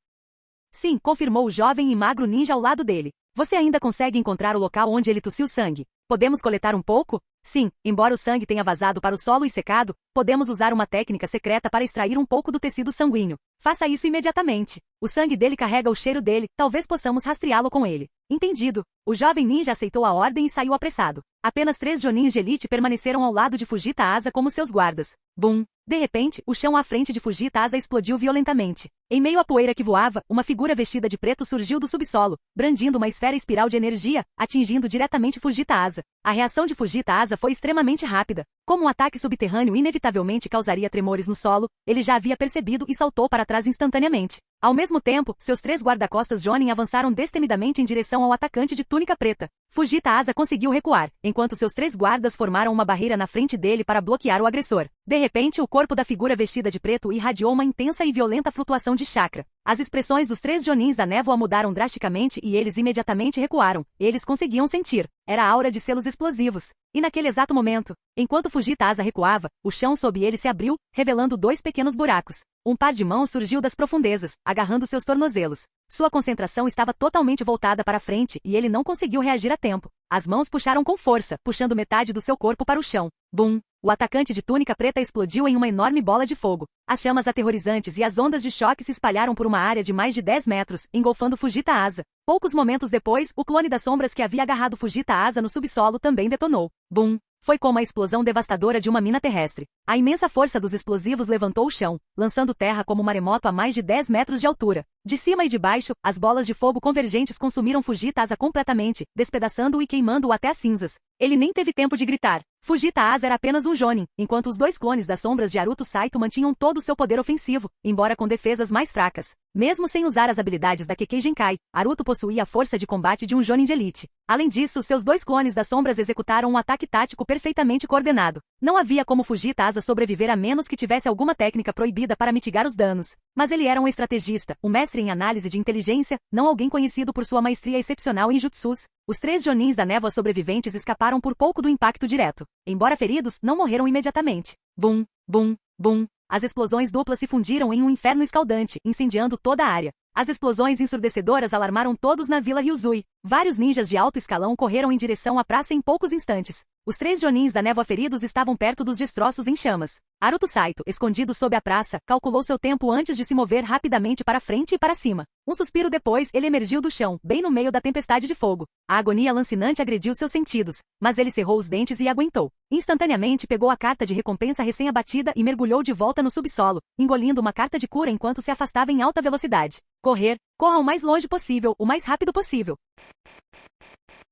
Sim, confirmou o jovem e magro ninja ao lado dele. Você ainda consegue encontrar o local onde ele tossiu sangue? Podemos coletar um pouco? Sim, embora o sangue tenha vazado para o solo e secado, podemos usar uma técnica secreta para extrair um pouco do tecido sanguíneo. Faça isso imediatamente. O sangue dele carrega o cheiro dele, talvez possamos rastreá-lo com ele. Entendido. O jovem ninja aceitou a ordem e saiu apressado. Apenas 3 Jonins de elite permaneceram ao lado de Fujita Asa como seus guardas. Bum! De repente, o chão à frente de Fujita Asa explodiu violentamente. Em meio à poeira que voava, uma figura vestida de preto surgiu do subsolo, brandindo uma esfera espiral de energia, atingindo diretamente Fujita Asa. A reação de Fujita Asa foi extremamente rápida. Como um ataque subterrâneo inevitavelmente causaria tremores no solo, ele já havia percebido e saltou para trás instantaneamente. Ao mesmo tempo, seus 3 guarda-costas Jonin avançaram destemidamente em direção ao atacante de túnica preta. Fujita Asa conseguiu recuar, enquanto seus 3 guardas formaram uma barreira na frente dele para bloquear o agressor. De repente, o corpo da figura vestida de preto irradiou uma intensa e violenta flutuação de chakra. As expressões dos 3 Jonins da névoa mudaram drasticamente e eles imediatamente recuaram. Eles conseguiam sentir. Era a aura de selos explosivos. E naquele exato momento, enquanto Fujita Asa recuava, o chão sob ele se abriu, revelando 2 pequenos buracos. Um par de mãos surgiu das profundezas, agarrando seus tornozelos. Sua concentração estava totalmente voltada para frente e ele não conseguiu reagir a tempo. As mãos puxaram com força, puxando metade do seu corpo para o chão. Bum! O atacante de túnica preta explodiu em uma enorme bola de fogo. As chamas aterrorizantes e as ondas de choque se espalharam por uma área de mais de 10 metros, engolfando Fujita Asa. Poucos momentos depois, o clone das sombras que havia agarrado Fujita Asa no subsolo também detonou. Bum! Foi como a explosão devastadora de uma mina terrestre. A imensa força dos explosivos levantou o chão, lançando terra como um maremoto a mais de 10 metros de altura. De cima e de baixo, as bolas de fogo convergentes consumiram Fujita Asa completamente, despedaçando-o e queimando-o até as cinzas. Ele nem teve tempo de gritar. Fujita Asa era apenas um Jonin, enquanto os dois clones das sombras de Aruto Saito mantinham todo o seu poder ofensivo, embora com defesas mais fracas. Mesmo sem usar as habilidades da Kekkei Genkai, Aruto possuía a força de combate de um Jonin de elite. Além disso, seus dois clones das sombras executaram um ataque tático perfeitamente coordenado. Não havia como Fujita Asa sobreviver a menos que tivesse alguma técnica proibida para mitigar os danos. Mas ele era um estrategista, um mestre em análise de inteligência, não alguém conhecido por sua maestria excepcional em jutsus. Os 3 Jonins da névoa sobreviventes escaparam por pouco do impacto direto. Embora feridos, não morreram imediatamente. Bum, bum, bum. As explosões duplas se fundiram em um inferno escaldante, incendiando toda a área. As explosões ensurdecedoras alarmaram todos na Vila Ryuzui. Vários ninjas de alto escalão correram em direção à praça em poucos instantes. Os 3 Jonins da névoa feridos estavam perto dos destroços em chamas. Aruto Saito, escondido sob a praça, calculou seu tempo antes de se mover rapidamente para frente e para cima. Um suspiro depois, ele emergiu do chão, bem no meio da tempestade de fogo. A agonia lancinante agrediu seus sentidos, mas ele cerrou os dentes e aguentou. Instantaneamente pegou a carta de recompensa recém-abatida e mergulhou de volta no subsolo, engolindo uma carta de cura enquanto se afastava em alta velocidade. Correr, corra o mais longe possível, o mais rápido possível.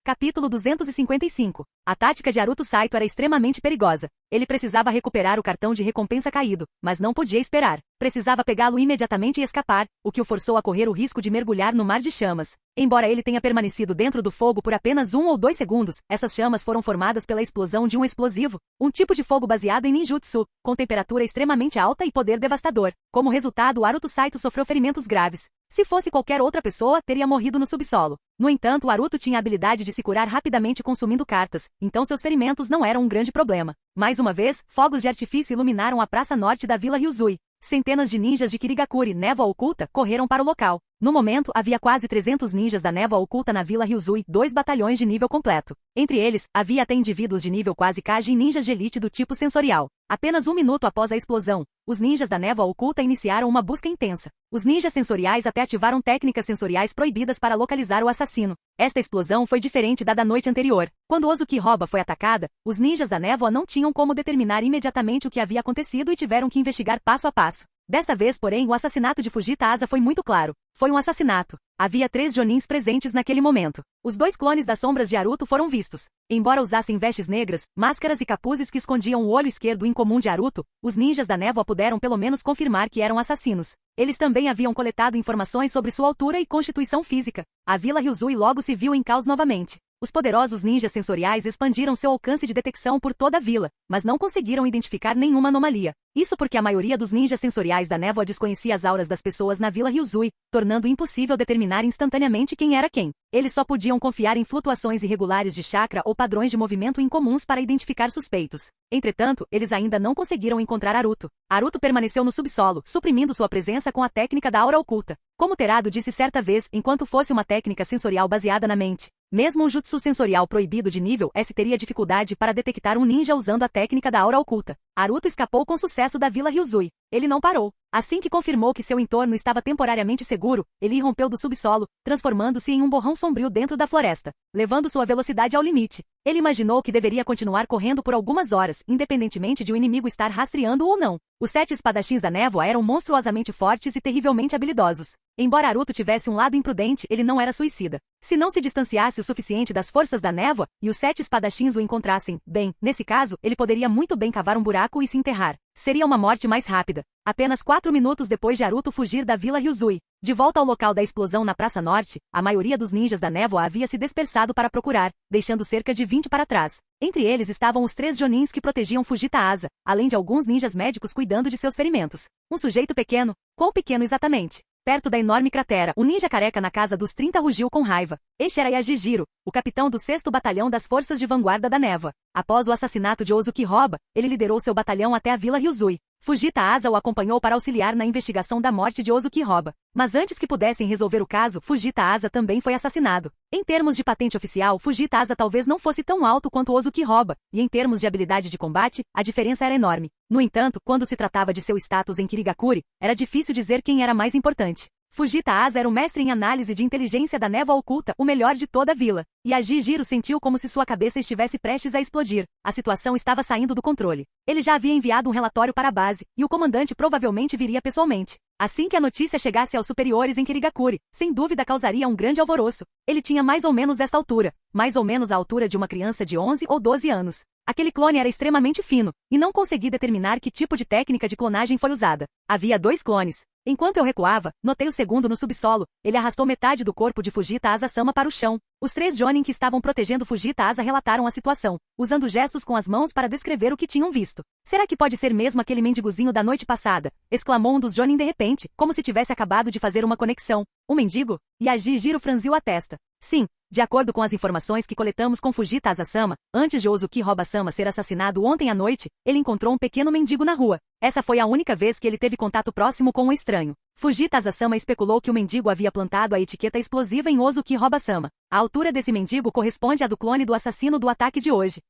Capítulo 255. A tática de Aruto Saito era extremamente perigosa. Ele precisava recuperar o cartão de recompensa caído, mas não podia esperar. Precisava pegá-lo imediatamente e escapar, o que o forçou a correr o risco de mergulhar no mar de chamas. Embora ele tenha permanecido dentro do fogo por apenas 1 ou 2 segundos, essas chamas foram formadas pela explosão de um explosivo, um tipo de fogo baseado em ninjutsu, com temperatura extremamente alta e poder devastador. Como resultado, Aruto Saito sofreu ferimentos graves. Se fosse qualquer outra pessoa, teria morrido no subsolo. No entanto, Aruto tinha a habilidade de se curar rapidamente consumindo cartas, então seus ferimentos não eram um grande problema. Mais uma vez, fogos de artifício iluminaram a praça norte da Vila Ryuzui. Centenas de ninjas de Kirigakuri, névoa oculta, correram para o local. No momento, havia quase 300 ninjas da névoa oculta na Vila Ryuzui, 2 batalhões de nível completo. Entre eles, havia até indivíduos de nível quase Kage e ninjas de elite do tipo sensorial. Apenas 1 minuto após a explosão, os ninjas da névoa oculta iniciaram uma busca intensa. Os ninjas sensoriais até ativaram técnicas sensoriais proibidas para localizar o assassino. Esta explosão foi diferente da noite anterior. Quando Ozuki-Roba foi atacada, os ninjas da névoa não tinham como determinar imediatamente o que havia acontecido e tiveram que investigar passo a passo. Desta vez, porém, o assassinato de Fujita Asa foi muito claro. Foi um assassinato. Havia 3 Jonins presentes naquele momento. Os 2 clones das sombras de Aruto foram vistos. Embora usassem vestes negras, máscaras e capuzes que escondiam o olho esquerdo incomum de Aruto, os ninjas da névoa puderam pelo menos confirmar que eram assassinos. Eles também haviam coletado informações sobre sua altura e constituição física. A Vila Ryuzui logo se viu em caos novamente. Os poderosos ninjas sensoriais expandiram seu alcance de detecção por toda a vila, mas não conseguiram identificar nenhuma anomalia. Isso porque a maioria dos ninjas sensoriais da névoa desconhecia as auras das pessoas na Vila Ryuzui, tornando impossível determinar instantaneamente quem era quem. Eles só podiam confiar em flutuações irregulares de chakra ou padrões de movimento incomuns para identificar suspeitos. Entretanto, eles ainda não conseguiram encontrar Aruto. Aruto permaneceu no subsolo, suprimindo sua presença com a técnica da aura oculta. Como Terado disse certa vez, enquanto fosse uma técnica sensorial baseada na mente, mesmo um jutsu sensorial proibido de nível S teria dificuldade para detectar um ninja usando a técnica da aura oculta. Aruto escapou com sucesso da Vila Ryuzui. Ele não parou. Assim que confirmou que seu entorno estava temporariamente seguro, ele irrompeu do subsolo, transformando-se em um borrão sombrio dentro da floresta, levando sua velocidade ao limite. Ele imaginou que deveria continuar correndo por algumas horas, independentemente de o inimigo estar rastreando ou não. Os 7 espadachins da névoa eram monstruosamente fortes e terrivelmente habilidosos. Embora Aruto tivesse um lado imprudente, ele não era suicida. Se não se distanciasse o suficiente das forças da névoa, e os 7 espadachins o encontrassem, bem, nesse caso, ele poderia muito bem cavar um buraco e se enterrar. Seria uma morte mais rápida. Apenas 4 minutos depois de Aruto fugir da Vila Ryuzui. De volta ao local da explosão na Praça Norte, a maioria dos ninjas da névoa havia se dispersado para procurar, deixando cerca de 20 para trás. Entre eles estavam os 3 Jonins que protegiam Fujita Asa, além de alguns ninjas médicos cuidando de seus ferimentos. Um sujeito pequeno? Quão pequeno exatamente? Perto da enorme cratera, o ninja careca na casa dos 30 rugiu com raiva. Este era Yajijiro, o capitão do 6º Batalhão das Forças de Vanguarda da Névoa. Após o assassinato de Ozuki-Roba, ele liderou seu batalhão até a Vila Ryuzui. Fujita Asa o acompanhou para auxiliar na investigação da morte de Ozuki-Roba. Mas antes que pudessem resolver o caso, Fujita Asa também foi assassinado. Em termos de patente oficial, Fujita Asa talvez não fosse tão alto quanto Ozuki-Roba, e em termos de habilidade de combate, a diferença era enorme. No entanto, quando se tratava de seu status em Kirigakuri, era difícil dizer quem era mais importante. Fujita Asa era o mestre em análise de inteligência da névoa oculta, o melhor de toda a vila. Yajijiro sentiu como se sua cabeça estivesse prestes a explodir. A situação estava saindo do controle. Ele já havia enviado um relatório para a base, e o comandante provavelmente viria pessoalmente. Assim que a notícia chegasse aos superiores em Kirigakuri, sem dúvida causaria um grande alvoroço. Ele tinha mais ou menos esta altura, mais ou menos a altura de uma criança de 11 ou 12 anos. Aquele clone era extremamente fino, e não consegui determinar que tipo de técnica de clonagem foi usada. Havia 2 clones. Enquanto eu recuava, notei o segundo no subsolo. Ele arrastou metade do corpo de Fujita Asa-sama para o chão. Os 3 Jonin que estavam protegendo Fujita Asa relataram a situação, usando gestos com as mãos para descrever o que tinham visto. Será que pode ser mesmo aquele mendigozinho da noite passada? Exclamou um dos Jonin de repente, como se tivesse acabado de fazer uma conexão. Um mendigo? Yaji-jiro franziu a testa. Sim. De acordo com as informações que coletamos com Fujita Asa-sama, antes de Ozuki Roba-sama ser assassinado ontem à noite, ele encontrou um pequeno mendigo na rua. Essa foi a única vez que ele teve contato próximo com um estranho. Fujita Asa-sama especulou que o mendigo havia plantado a etiqueta explosiva em Ozuki Roba-sama. A altura desse mendigo corresponde à do clone do assassino do ataque de hoje.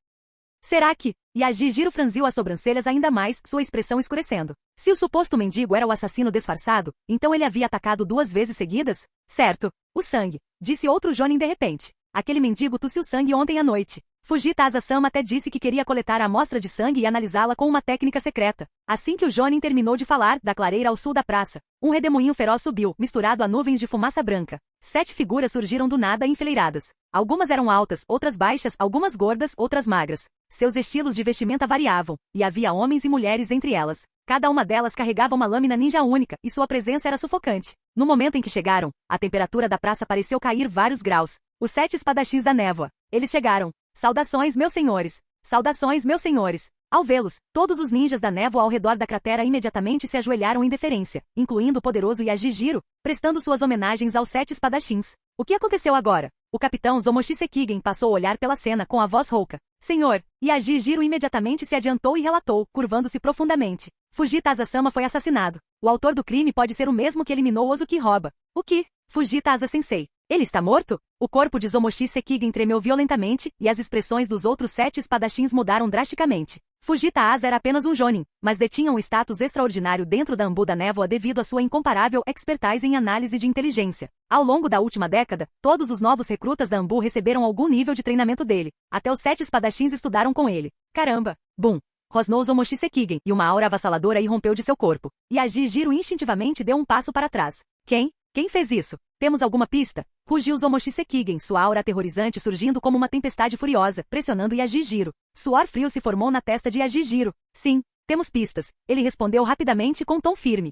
Será que? Yaji-jiro franziu as sobrancelhas ainda mais, sua expressão escurecendo. Se o suposto mendigo era o assassino disfarçado, então ele havia atacado 2 vezes seguidas? Certo. O sangue, disse outro Jonin de repente. Aquele mendigo tossiu sangue ontem à noite. Fujita Asa-sama até disse que queria coletar a amostra de sangue e analisá-la com uma técnica secreta. Assim que o Jonin terminou de falar, da clareira ao sul da praça, um redemoinho feroz subiu, misturado a nuvens de fumaça branca. 7 figuras surgiram do nada enfileiradas. Algumas eram altas, outras baixas, algumas gordas, outras magras. Seus estilos de vestimenta variavam, e havia homens e mulheres entre elas. Cada uma delas carregava uma lâmina ninja única, e sua presença era sufocante. No momento em que chegaram, a temperatura da praça pareceu cair vários graus. Os 7 espadachins da névoa. Eles chegaram. Saudações, meus senhores! Saudações, meus senhores! Ao vê-los, todos os ninjas da névoa ao redor da cratera imediatamente se ajoelharam em deferência, incluindo o poderoso Yaji-jiro, prestando suas homenagens aos 7 espadachins. O que aconteceu agora? O capitão Zomoshi Sekigen passou a olhar pela cena com a voz rouca. Senhor, Yaji-jiro imediatamente se adiantou e relatou, curvando-se profundamente. Fujita Asa-sama foi assassinado. O autor do crime pode ser o mesmo que eliminou Ozuki Roba. O que? Fujita Asa-sensei. Ele está morto? O corpo de Zomoshi Sekigen tremeu violentamente, e as expressões dos outros 7 espadachins mudaram drasticamente. Fujita Asa era apenas um Jonin, mas detinha um status extraordinário dentro da Ambu da Névoa devido à sua incomparável expertise em análise de inteligência. Ao longo da última década, todos os novos recrutas da Ambu receberam algum nível de treinamento dele. Até os 7 espadachins estudaram com ele. Caramba! Bum! Rosnou Zomoshi Sekigen, e uma aura avassaladora irrompeu de seu corpo. Yaji-jiro instintivamente deu um passo para trás. Quem? Quem fez isso? Temos alguma pista? Rugiu Zomoshi Sekigen, sua aura aterrorizante surgindo como uma tempestade furiosa, pressionando Yaji-jiro. Suor frio se formou na testa de Yaji-jiro. Sim, temos pistas. Ele respondeu rapidamente com tom firme.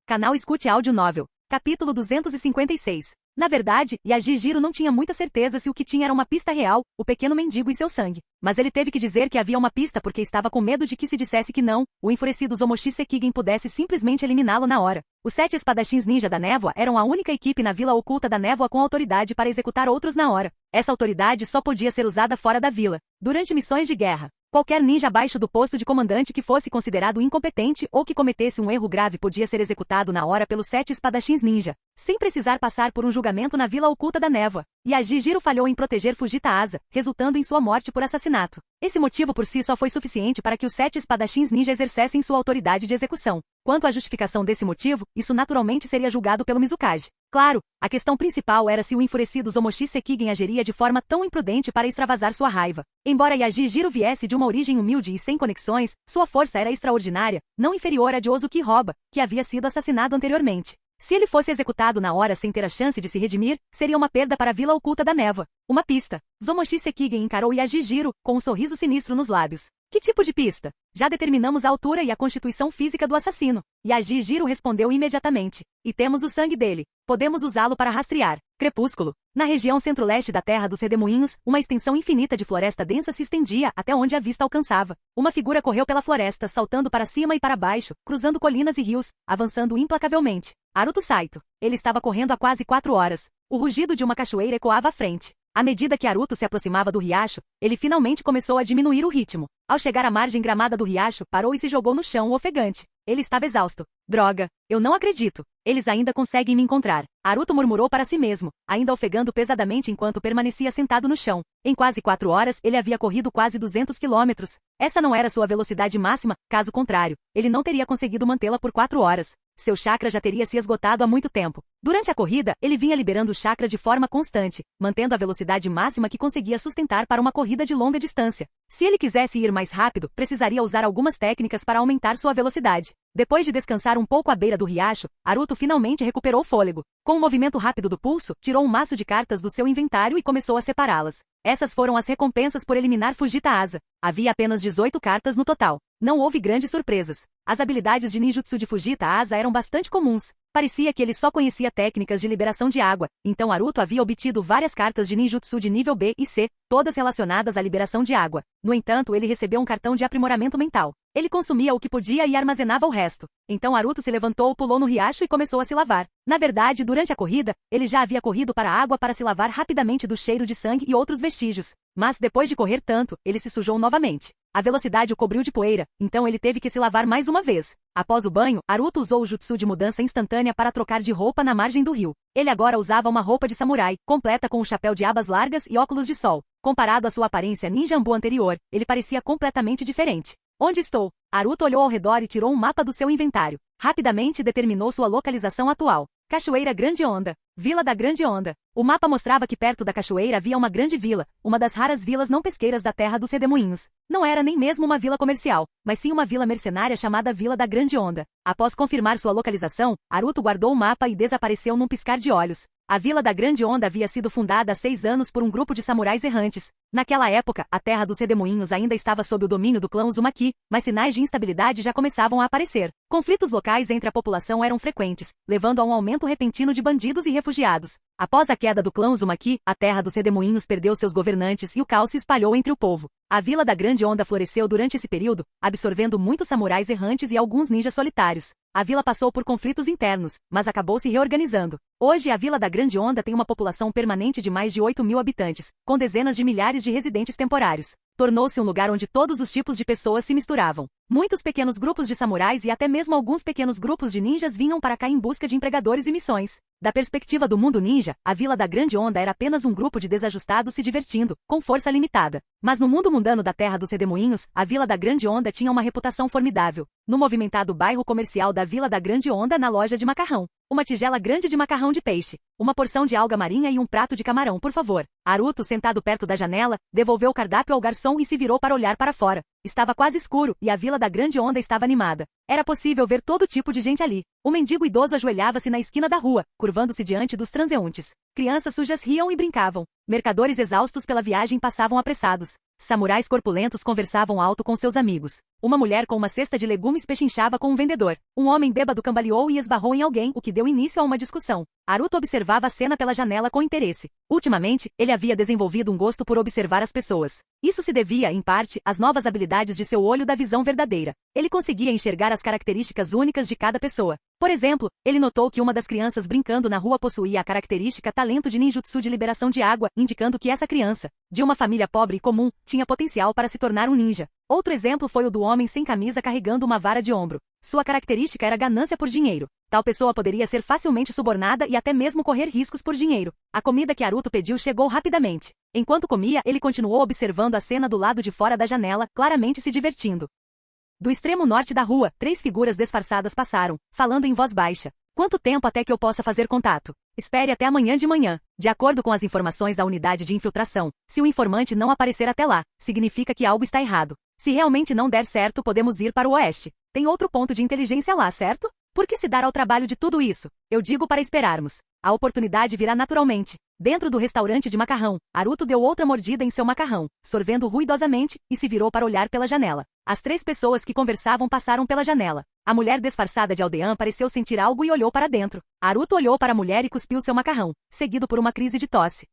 Canal Escute Áudio Novel. Capítulo 256. Na verdade, Yaji-jiro não tinha muita certeza se o que tinha era uma pista real, o pequeno mendigo e seu sangue. Mas ele teve que dizer que havia uma pista porque estava com medo de que se dissesse que não, o enfurecido Zomoshi Sekigen pudesse simplesmente eliminá-lo na hora. Os 7 espadachins ninja da névoa eram a única equipe na vila oculta da névoa com autoridade para executar outros na hora. Essa autoridade só podia ser usada fora da vila, durante missões de guerra. Qualquer ninja abaixo do posto de comandante que fosse considerado incompetente ou que cometesse um erro grave podia ser executado na hora pelos 7 espadachins ninja, sem precisar passar por um julgamento na vila oculta da névoa. Yaji-jiro falhou em proteger Fujita Asa, resultando em sua morte por assassinato. Esse motivo por si só foi suficiente para que os 7 espadachins ninja exercessem sua autoridade de execução. Quanto à justificação desse motivo, isso naturalmente seria julgado pelo Mizukage. Claro, a questão principal era se o enfurecido Zomoshi Sekigen agiria de forma tão imprudente para extravasar sua raiva. Embora Yaji-jiro viesse de uma origem humilde e sem conexões, sua força era extraordinária, não inferior à de Ozuki Roba, que havia sido assassinado anteriormente. Se ele fosse executado na hora sem ter a chance de se redimir, seria uma perda para a vila oculta da névoa. Uma pista. Zomoshi Sekigen encarou Yaji-jiro, com um sorriso sinistro nos lábios. Que tipo de pista? Já determinamos a altura e a constituição física do assassino. Yaji-jiro respondeu imediatamente. E temos o sangue dele. Podemos usá-lo para rastrear. Crepúsculo. Na região centro-leste da Terra dos Redemoinhos, uma extensão infinita de floresta densa se estendia até onde a vista alcançava. Uma figura correu pela floresta, saltando para cima e para baixo, cruzando colinas e rios, avançando implacavelmente. Haruto Saito. Ele estava correndo há quase 4 horas. O rugido de uma cachoeira ecoava à frente. À medida que Haruto se aproximava do riacho, ele finalmente começou a diminuir o ritmo. Ao chegar à margem gramada do riacho, parou e se jogou no chão ofegante. Ele estava exausto. Droga, eu não acredito. Eles ainda conseguem me encontrar. Haruto murmurou para si mesmo, ainda ofegando pesadamente enquanto permanecia sentado no chão. Em quase 4 horas, ele havia corrido quase 200 quilômetros. Essa não era sua velocidade máxima, caso contrário, ele não teria conseguido mantê-la por 4 horas. Seu chakra já teria se esgotado há muito tempo. Durante a corrida, ele vinha liberando o chakra de forma constante, mantendo a velocidade máxima que conseguia sustentar para uma corrida de longa distância. Se ele quisesse ir mais rápido, precisaria usar algumas técnicas para aumentar sua velocidade. Depois de descansar um pouco à beira do riacho, Aruto finalmente recuperou o fôlego. Com um movimento rápido do pulso, tirou um maço de cartas do seu inventário e começou a separá-las. Essas foram as recompensas por eliminar Fujita Asa. Havia apenas 18 cartas no total. Não houve grandes surpresas. As habilidades de ninjutsu de Fujita Asa eram bastante comuns. Parecia que ele só conhecia técnicas de liberação de água, então Aruto havia obtido várias cartas de ninjutsu de nível B e C, todas relacionadas à liberação de água. No entanto, ele recebeu um cartão de aprimoramento mental. Ele consumia o que podia e armazenava o resto. Então Aruto se levantou, pulou no riacho e começou a se lavar. Na verdade, durante a corrida, ele já havia corrido para a água para se lavar rapidamente do cheiro de sangue e outros vestígios. Mas depois de correr tanto, ele se sujou novamente. A velocidade o cobriu de poeira, então ele teve que se lavar mais uma vez. Após o banho, Aruto usou o jutsu de mudança instantânea para trocar de roupa na margem do rio. Ele agora usava uma roupa de samurai, completa com um chapéu de abas largas e óculos de sol. Comparado à sua aparência ninjambu anterior, ele parecia completamente diferente. Onde estou? Aruto olhou ao redor e tirou um mapa do seu inventário. Rapidamente determinou sua localização atual. Cachoeira Grande Onda. Vila da Grande Onda. O mapa mostrava que perto da cachoeira havia uma grande vila, uma das raras vilas não pesqueiras da terra dos Redemoinhos. Não era nem mesmo uma vila comercial, mas sim uma vila mercenária chamada Vila da Grande Onda. Após confirmar sua localização, Aruto guardou o mapa e desapareceu num piscar de olhos. A Vila da Grande Onda havia sido fundada há 6 anos por um grupo de samurais errantes. Naquela época, a terra dos Redemoinhos ainda estava sob o domínio do clã Uzumaki, mas sinais de instabilidade já começavam a aparecer. Conflitos locais entre a população eram frequentes, levando a um aumento repentino de bandidos e refugiados. Após a queda do clã Uzumaki, a terra dos Redemoinhos perdeu seus governantes e o caos se espalhou entre o povo. A Vila da Grande Onda floresceu durante esse período, absorvendo muitos samurais errantes e alguns ninjas solitários. A vila passou por conflitos internos, mas acabou se reorganizando. Hoje a Vila da Grande Onda tem uma população permanente de mais de 8.000 habitantes, com dezenas de milhares de residentes temporários. Tornou-se um lugar onde todos os tipos de pessoas se misturavam. Muitos pequenos grupos de samurais e até mesmo alguns pequenos grupos de ninjas vinham para cá em busca de empregadores e missões. Da perspectiva do mundo ninja, a Vila da Grande Onda era apenas um grupo de desajustados se divertindo, com força limitada. Mas no mundo mundano da Terra dos Redemoinhos, a Vila da Grande Onda tinha uma reputação formidável. No movimentado bairro comercial da Vila da Grande Onda, na loja de macarrão. Uma tigela grande de macarrão de peixe, uma porção de alga marinha e um prato de camarão, por favor. Aruto, sentado perto da janela, devolveu o cardápio ao garçom e se virou para olhar para fora. Estava quase escuro, e a Vila da Grande Onda estava animada. Era possível ver todo tipo de gente ali. Um mendigo idoso ajoelhava-se na esquina da rua, curvando-se diante dos transeuntes. Crianças sujas riam e brincavam. Mercadores exaustos pela viagem passavam apressados. Samurais corpulentos conversavam alto com seus amigos. Uma mulher com uma cesta de legumes pechinchava com um vendedor. Um homem bêbado cambaleou e esbarrou em alguém, o que deu início a uma discussão. Aruto observava a cena pela janela com interesse. Ultimamente, ele havia desenvolvido um gosto por observar as pessoas. Isso se devia, em parte, às novas habilidades de seu olho da visão verdadeira. Ele conseguia enxergar as características únicas de cada pessoa. Por exemplo, ele notou que uma das crianças brincando na rua possuía a característica talento de ninjutsu de liberação de água, indicando que essa criança, de uma família pobre e comum, tinha potencial para se tornar um ninja. Outro exemplo foi o do homem sem camisa carregando uma vara de ombro. Sua característica era ganância por dinheiro. Tal pessoa poderia ser facilmente subornada e até mesmo correr riscos por dinheiro. A comida que Aruto pediu chegou rapidamente. Enquanto comia, ele continuou observando a cena do lado de fora da janela, claramente se divertindo. Do extremo norte da rua, 3 figuras disfarçadas passaram, falando em voz baixa. Quanto tempo até que eu possa fazer contato? Espere até amanhã de manhã. De acordo com as informações da unidade de infiltração, se o informante não aparecer até lá, significa que algo está errado. Se realmente não der certo, podemos ir para o oeste. Tem outro ponto de inteligência lá, certo? Por que se dar ao trabalho de tudo isso? Eu digo para esperarmos. A oportunidade virá naturalmente. Dentro do restaurante de macarrão, Aruto deu outra mordida em seu macarrão, sorvendo ruidosamente, e se virou para olhar pela janela. As 3 pessoas que conversavam passaram pela janela. A mulher disfarçada de aldeã pareceu sentir algo e olhou para dentro. Aruto olhou para a mulher e cuspiu seu macarrão, seguido por uma crise de tosse.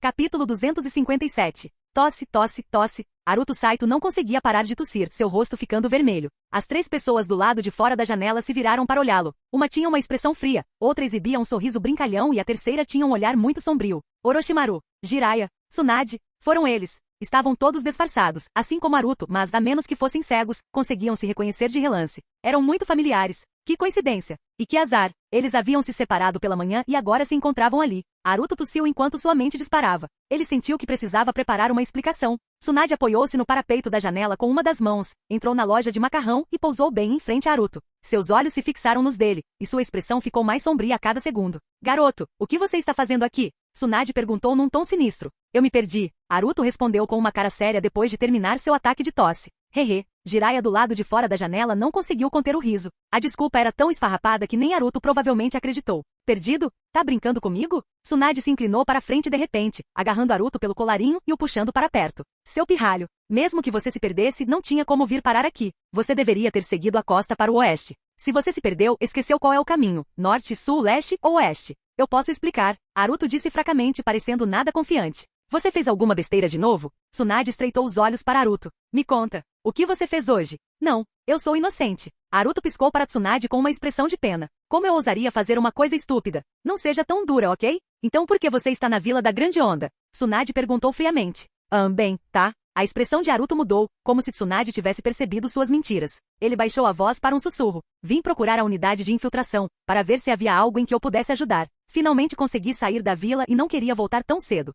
Capítulo 257. Tosse, tosse, tosse. Aruto Saito não conseguia parar de tossir, seu rosto ficando vermelho. As 3 pessoas do lado de fora da janela se viraram para olhá-lo. Uma tinha uma expressão fria, outra exibia um sorriso brincalhão e a terceira tinha um olhar muito sombrio. Orochimaru, Jiraiya, Tsunade, foram eles. Estavam todos disfarçados, assim como Aruto, mas, a menos que fossem cegos, conseguiam se reconhecer de relance. Eram muito familiares. Que coincidência! E que azar! Eles haviam se separado pela manhã e agora se encontravam ali. Haruto tossiu enquanto sua mente disparava. Ele sentiu que precisava preparar uma explicação. Tsunade apoiou-se no parapeito da janela com uma das mãos, entrou na loja de macarrão e pousou bem em frente a Haruto. Seus olhos se fixaram nos dele, e sua expressão ficou mais sombria a cada segundo. Garoto, o que você está fazendo aqui? Tsunade perguntou num tom sinistro. Eu me perdi. Haruto respondeu com uma cara séria depois de terminar seu ataque de tosse. Hehe. Jiraiya do lado de fora da janela não conseguiu conter o riso. A desculpa era tão esfarrapada que nem Haruto provavelmente acreditou. Perdido? Tá brincando comigo? Tsunade se inclinou para frente de repente, agarrando Haruto pelo colarinho e o puxando para perto. Seu pirralho, mesmo que você se perdesse, não tinha como vir parar aqui. Você deveria ter seguido a costa para o oeste. Se você se perdeu, esqueceu qual é o caminho, norte, sul, leste ou oeste. Eu posso explicar, Haruto disse fracamente, parecendo nada confiante. Você fez alguma besteira de novo? Tsunade estreitou os olhos para Haruto. Me conta, o que você fez hoje? Não, eu sou inocente. Haruto piscou para Tsunade com uma expressão de pena. Como eu ousaria fazer uma coisa estúpida? Não seja tão dura, ok? Então por que você está na Vila da Grande Onda? Tsunade perguntou friamente. Bem, tá. A expressão de Haruto mudou, como se Tsunade tivesse percebido suas mentiras. Ele baixou a voz para um sussurro. Vim procurar a unidade de infiltração, para ver se havia algo em que eu pudesse ajudar. Finalmente consegui sair da vila e não queria voltar tão cedo.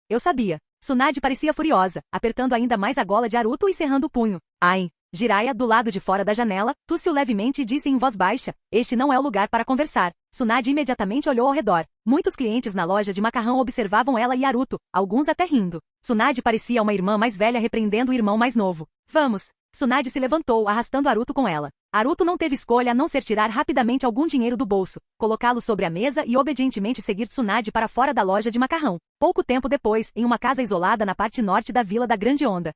Eu sabia. Tsunade parecia furiosa, apertando ainda mais a gola de Haruto e cerrando o punho. Ai. Jiraiya, do lado de fora da janela, tossiu levemente e disse em voz baixa, este não é o lugar para conversar. Tsunade imediatamente olhou ao redor. Muitos clientes na loja de macarrão observavam ela e Haruto, alguns até rindo. Tsunade parecia uma irmã mais velha repreendendo o irmão mais novo. Vamos. Tsunade se levantou, arrastando Haruto com ela. Haruto não teve escolha a não ser tirar rapidamente algum dinheiro do bolso, colocá-lo sobre a mesa e obedientemente seguir Tsunade para fora da loja de macarrão. Pouco tempo depois, em uma casa isolada na parte norte da Vila da Grande Onda.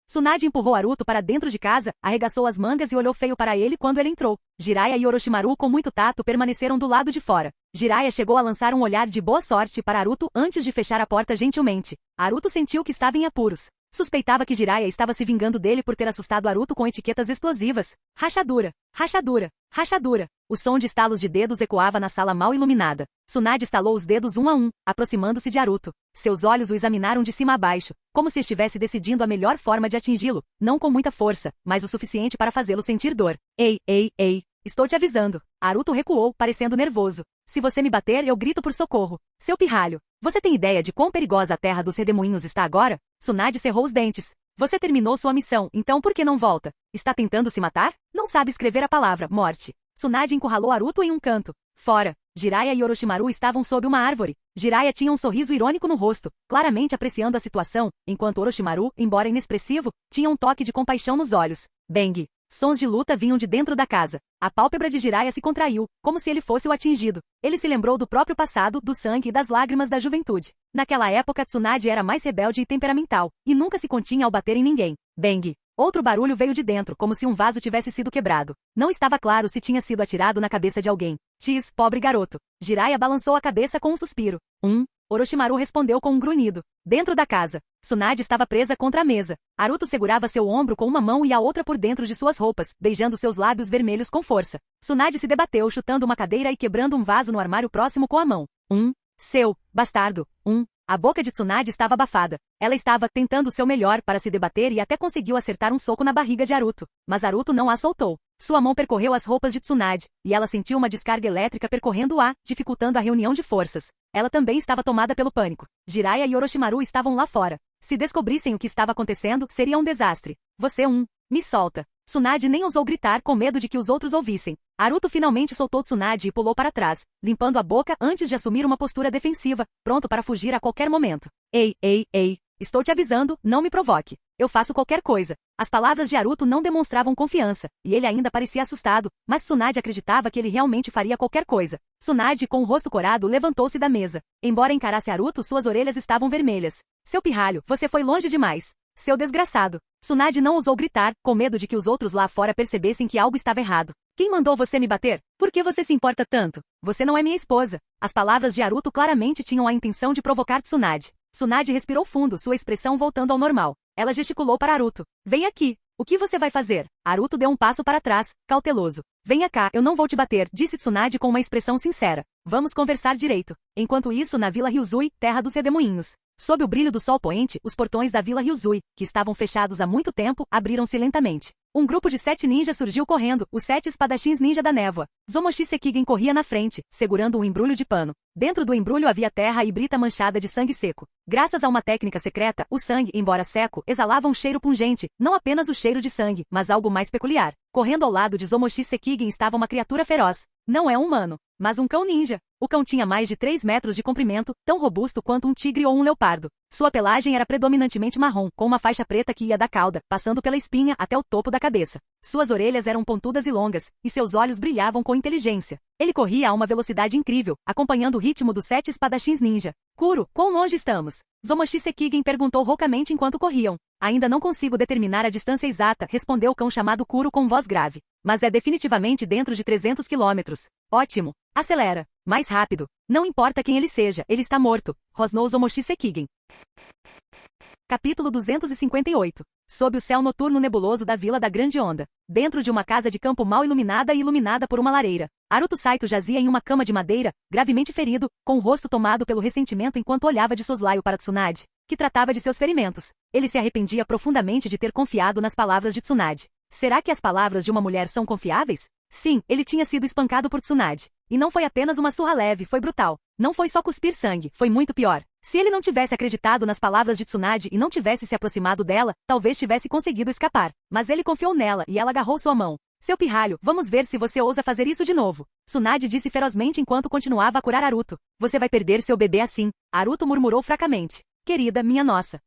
Tsunade empurrou Haruto para dentro de casa, arregaçou as mangas e olhou feio para ele quando ele entrou. Jiraiya e Orochimaru com muito tato permaneceram do lado de fora. Jiraiya chegou a lançar um olhar de boa sorte para Haruto antes de fechar a porta gentilmente. Haruto sentiu que estava em apuros. Suspeitava que Jiraiya estava se vingando dele por ter assustado Haruto com etiquetas explosivas. Rachadura, rachadura, rachadura. O som de estalos de dedos ecoava na sala mal iluminada. Tsunade estalou os dedos um a um, aproximando-se de Haruto. Seus olhos o examinaram de cima a baixo, como se estivesse decidindo a melhor forma de atingi-lo, não com muita força, mas o suficiente para fazê-lo sentir dor. Ei, estou te avisando. Haruto recuou, parecendo nervoso. Se você me bater, eu grito por socorro. Seu pirralho, você tem ideia de quão perigosa a terra dos redemoinhos está agora? Tsunade cerrou os dentes. Você terminou sua missão, então por que não volta? Está tentando se matar? Não sabe escrever a palavra, morte. Tsunade encurralou Haruto em um canto. Fora. Jiraiya e Orochimaru estavam sob uma árvore. Jiraiya tinha um sorriso irônico no rosto, claramente apreciando a situação, enquanto Orochimaru, embora inexpressivo, tinha um toque de compaixão nos olhos. Bang! Sons de luta vinham de dentro da casa. A pálpebra de Jiraiya se contraiu, como se ele fosse o atingido. Ele se lembrou do próprio passado, do sangue e das lágrimas da juventude. Naquela época Tsunade era mais rebelde e temperamental, e nunca se continha ao bater em ninguém. Bang! Outro barulho veio de dentro, como se um vaso tivesse sido quebrado. Não estava claro se tinha sido atirado na cabeça de alguém. Pobre garoto. Jiraiya balançou a cabeça com um suspiro. Orochimaru respondeu com um grunhido. Dentro da casa. Tsunade estava presa contra a mesa. Haruto segurava seu ombro com uma mão e a outra por dentro de suas roupas, beijando seus lábios vermelhos com força. Tsunade se debateu, chutando uma cadeira e quebrando um vaso no armário próximo com a mão. Seu bastardo. A boca de Tsunade estava abafada. Ela estava tentando o seu melhor para se debater e até conseguiu acertar um soco na barriga de Haruto. Mas Haruto não a soltou. Sua mão percorreu as roupas de Tsunade, e ela sentiu uma descarga elétrica percorrendo-a, dificultando a reunião de forças. Ela também estava tomada pelo pânico. Jiraiya e Orochimaru estavam lá fora. Se descobrissem o que estava acontecendo, seria um desastre. Me solta. Tsunade nem ousou gritar com medo de que os outros ouvissem. Haruto finalmente soltou Tsunade e pulou para trás, limpando a boca antes de assumir uma postura defensiva, pronto para fugir a qualquer momento. Ei, estou te avisando, não me provoque. Eu faço qualquer coisa. As palavras de Haruto não demonstravam confiança, e ele ainda parecia assustado, mas Tsunade acreditava que ele realmente faria qualquer coisa. Tsunade, com o rosto corado, levantou-se da mesa. Embora encarasse Haruto, suas orelhas estavam vermelhas. Seu pirralho, você foi longe demais. Seu desgraçado. Tsunade não ousou gritar, com medo de que os outros lá fora percebessem que algo estava errado. Quem mandou você me bater? Por que você se importa tanto? Você não é minha esposa. As palavras de Haruto claramente tinham a intenção de provocar Tsunade. Tsunade respirou fundo, sua expressão voltando ao normal. Ela gesticulou para Haruto. Vem aqui. O que você vai fazer? Haruto deu um passo para trás, cauteloso. Venha cá, eu não vou te bater, disse Tsunade com uma expressão sincera. Vamos conversar direito. Enquanto isso, na Vila Ryuzui, terra dos redemoinhos. Sob o brilho do sol poente, os portões da Vila Ryuzui, que estavam fechados há muito tempo, abriram-se lentamente. Um grupo de 7 ninjas surgiu correndo, os 7 espadachins ninja da névoa. Zomoshi Sekigen corria na frente, segurando um embrulho de pano. Dentro do embrulho havia terra e brita manchada de sangue seco. Graças a uma técnica secreta, o sangue, embora seco, exalava um cheiro pungente, não apenas o cheiro de sangue, mas algo mais peculiar. Correndo ao lado de Zomoshi Sekigen estava uma criatura feroz. Não é um humano, mas um cão ninja. O cão tinha mais de 3 metros de comprimento, tão robusto quanto um tigre ou um leopardo. Sua pelagem era predominantemente marrom, com uma faixa preta que ia da cauda, passando pela espinha até o topo da cabeça. Suas orelhas eram pontudas e longas, e seus olhos brilhavam com inteligência. Ele corria a uma velocidade incrível, acompanhando o ritmo dos 7 espadachins ninja. Kuro, quão longe estamos? Zomoshi Sekigen perguntou roucamente enquanto corriam. Ainda não consigo determinar a distância exata, respondeu o cão chamado Kuro com voz grave. Mas é definitivamente dentro de 300 quilômetros. Ótimo. Acelera. Mais rápido. Não importa quem ele seja, ele está morto. Rosnou Zomoshi Sekigen. Capítulo 258. Sob o céu noturno nebuloso da Vila da Grande Onda. Dentro de uma casa de campo mal iluminada e iluminada por uma lareira. Haruto Saito jazia em uma cama de madeira, gravemente ferido, com o rosto tomado pelo ressentimento enquanto olhava de soslaio para Tsunade, que tratava de seus ferimentos. Ele se arrependia profundamente de ter confiado nas palavras de Tsunade. Será que as palavras de uma mulher são confiáveis? Sim, ele tinha sido espancado por Tsunade. E não foi apenas uma surra leve, foi brutal. Não foi só cuspir sangue, foi muito pior. Se ele não tivesse acreditado nas palavras de Tsunade e não tivesse se aproximado dela, talvez tivesse conseguido escapar. Mas ele confiou nela e ela agarrou sua mão. Seu pirralho, vamos ver se você ousa fazer isso de novo. Tsunade disse ferozmente enquanto continuava a curar Haruto. Você vai perder seu bebê assim. Haruto murmurou fracamente. Querida, minha nossa.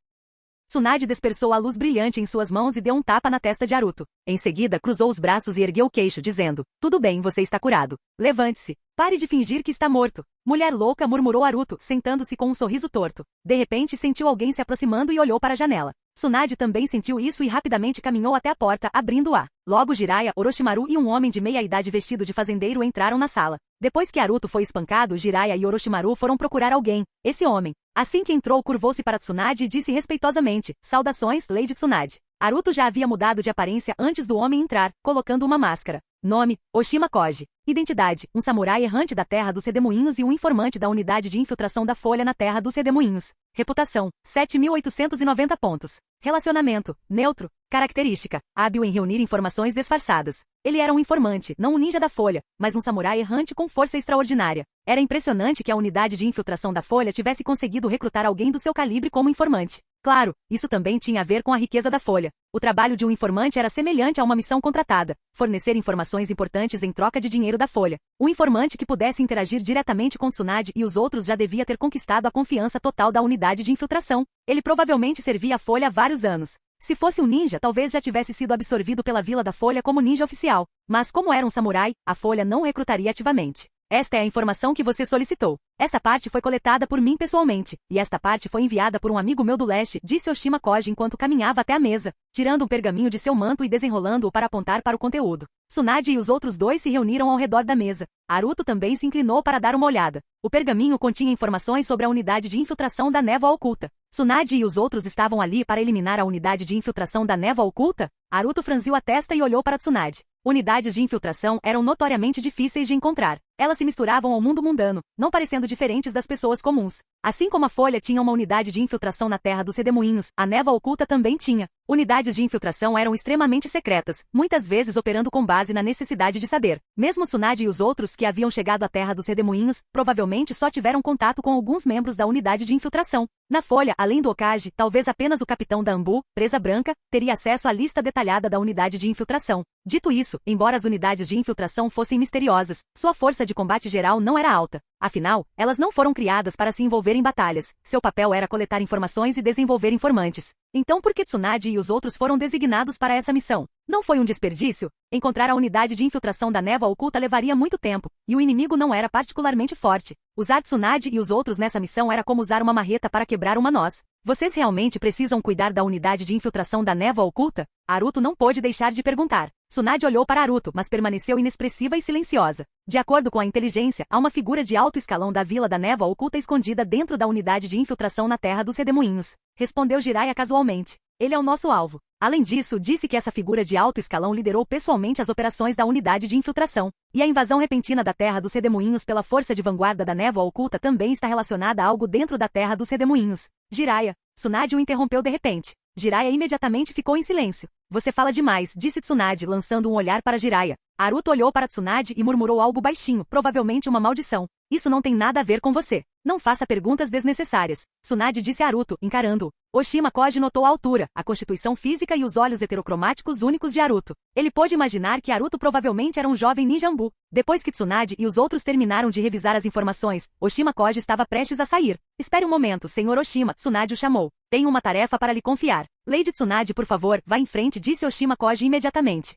Tsunade dispersou a luz brilhante em suas mãos e deu um tapa na testa de Haruto. Em seguida, cruzou os braços e ergueu o queixo, dizendo, tudo bem, você está curado. Levante-se. Pare de fingir que está morto. Mulher louca, murmurou Haruto, sentando-se com um sorriso torto. De repente, sentiu alguém se aproximando e olhou para a janela. Tsunade também sentiu isso e rapidamente caminhou até a porta, abrindo-a. Logo Jiraiya, Orochimaru e um homem de meia-idade vestido de fazendeiro entraram na sala. Depois que Haruto foi espancado, Jiraiya e Orochimaru foram procurar alguém. Esse homem. Assim que entrou, curvou-se para Tsunade e disse respeitosamente, saudações, Lady Tsunade. Haruto já havia mudado de aparência antes do homem entrar, colocando uma máscara. Nome, Oshima Koji. Identidade, um samurai errante da Terra dos Redemoinhos e um informante da unidade de infiltração da Folha na Terra dos Redemoinhos. Reputação, 7.890 pontos. Relacionamento, neutro. Característica, hábil em reunir informações disfarçadas. Ele era um informante, não um ninja da Folha, mas um samurai errante com força extraordinária. Era impressionante que a unidade de infiltração da Folha tivesse conseguido recrutar alguém do seu calibre como informante. Claro, isso também tinha a ver com a riqueza da Folha. O trabalho de um informante era semelhante a uma missão contratada, fornecer informações importantes em troca de dinheiro da Folha. Um informante que pudesse interagir diretamente com Tsunade e os outros já devia ter conquistado a confiança total da unidade de infiltração. Ele provavelmente servia a Folha há vários anos. Se fosse um ninja, talvez já tivesse sido absorvido pela Vila da Folha como ninja oficial. Mas como era um samurai, a Folha não o recrutaria ativamente. Esta é a informação que você solicitou. Esta parte foi coletada por mim pessoalmente, e esta parte foi enviada por um amigo meu do leste, disse Oshima Koji enquanto caminhava até a mesa, tirando um pergaminho de seu manto e desenrolando-o para apontar para o conteúdo. Tsunade e os outros dois se reuniram ao redor da mesa. Haruto também se inclinou para dar uma olhada. O pergaminho continha informações sobre a unidade de infiltração da névoa oculta. Tsunade e os outros estavam ali para eliminar a unidade de infiltração da névoa oculta? Haruto franziu a testa e olhou para Tsunade. Unidades de infiltração eram notoriamente difíceis de encontrar. Elas se misturavam ao mundo mundano, não parecendo diferentes das pessoas comuns. Assim como a Folha tinha uma unidade de infiltração na Terra dos Redemoinhos, a névoa oculta também tinha. Unidades de infiltração eram extremamente secretas, muitas vezes operando com base na necessidade de saber. Mesmo Tsunade e os outros que haviam chegado à Terra dos Redemoinhos, provavelmente só tiveram contato com alguns membros da unidade de infiltração. Na Folha, além do Okage, talvez apenas o capitão da Ambu, Presa Branca, teria acesso à lista detalhada da unidade de infiltração. Dito isso, embora as unidades de infiltração fossem misteriosas, sua força de combate geral não era alta. Afinal, elas não foram criadas para se envolver em batalhas. Seu papel era coletar informações e desenvolver informantes. Então por que Tsunade e os outros foram designados para essa missão? Não foi um desperdício? Encontrar a unidade de infiltração da névoa oculta levaria muito tempo, e o inimigo não era particularmente forte. Usar Tsunade e os outros nessa missão era como usar uma marreta para quebrar uma noz. Vocês realmente precisam cuidar da unidade de infiltração da névoa oculta? Haruto não pôde deixar de perguntar. Tsunade olhou para Haruto, mas permaneceu inexpressiva e silenciosa. De acordo com a inteligência, há uma figura de alto escalão da Vila da Névoa oculta escondida dentro da unidade de infiltração na Terra dos Redemoinhos. Respondeu Jiraiya casualmente. Ele é o nosso alvo. Além disso, disse que essa figura de alto escalão liderou pessoalmente as operações da unidade de infiltração. E a invasão repentina da Terra dos Redemoinhos pela força de vanguarda da névoa oculta também está relacionada a algo dentro da Terra dos Redemoinhos. Jiraiya, Tsunade o interrompeu de repente. Jiraiya imediatamente ficou em silêncio. Você fala demais, disse Tsunade lançando um olhar para Jiraiya. Naruto olhou para Tsunade e murmurou algo baixinho, provavelmente uma maldição. Isso não tem nada a ver com você. Não faça perguntas desnecessárias. Tsunade disse a Naruto, encarando-o. Oshima Koji notou a altura, a constituição física e os olhos heterocromáticos únicos de Naruto. Ele pôde imaginar que Naruto provavelmente era um jovem ninjambu. Depois que Tsunade e os outros terminaram de revisar as informações, Oshima Koji estava prestes a sair. Espere um momento, Sr. Oshima, Tsunade o chamou. Tenho uma tarefa para lhe confiar. Lady Tsunade, por favor, vá em frente, disse Oshima Koji imediatamente.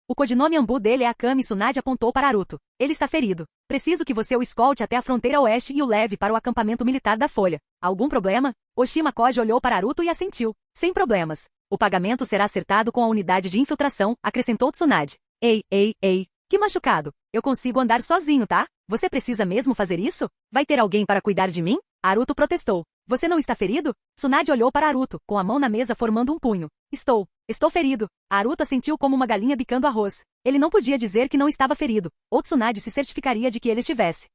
O codinome Ambu dele é Akami. Tsunade apontou para Naruto. Ele está ferido. Preciso que você o escolte até a fronteira oeste e o leve para o acampamento militar da Folha. Algum problema? Oshima Koji olhou para Naruto e assentiu. Sem problemas. O pagamento será acertado com a unidade de infiltração, acrescentou Tsunade. Ei, que machucado. Eu consigo andar sozinho, tá? Você precisa mesmo fazer isso? Vai ter alguém para cuidar de mim? Naruto protestou. Você não está ferido? Tsunade olhou para Naruto, com a mão na mesa formando um punho. Estou ferido. Naruto assentiu como uma galinha bicando arroz. Ele não podia dizer que não estava ferido, ou Tsunade se certificaria de que ele estivesse.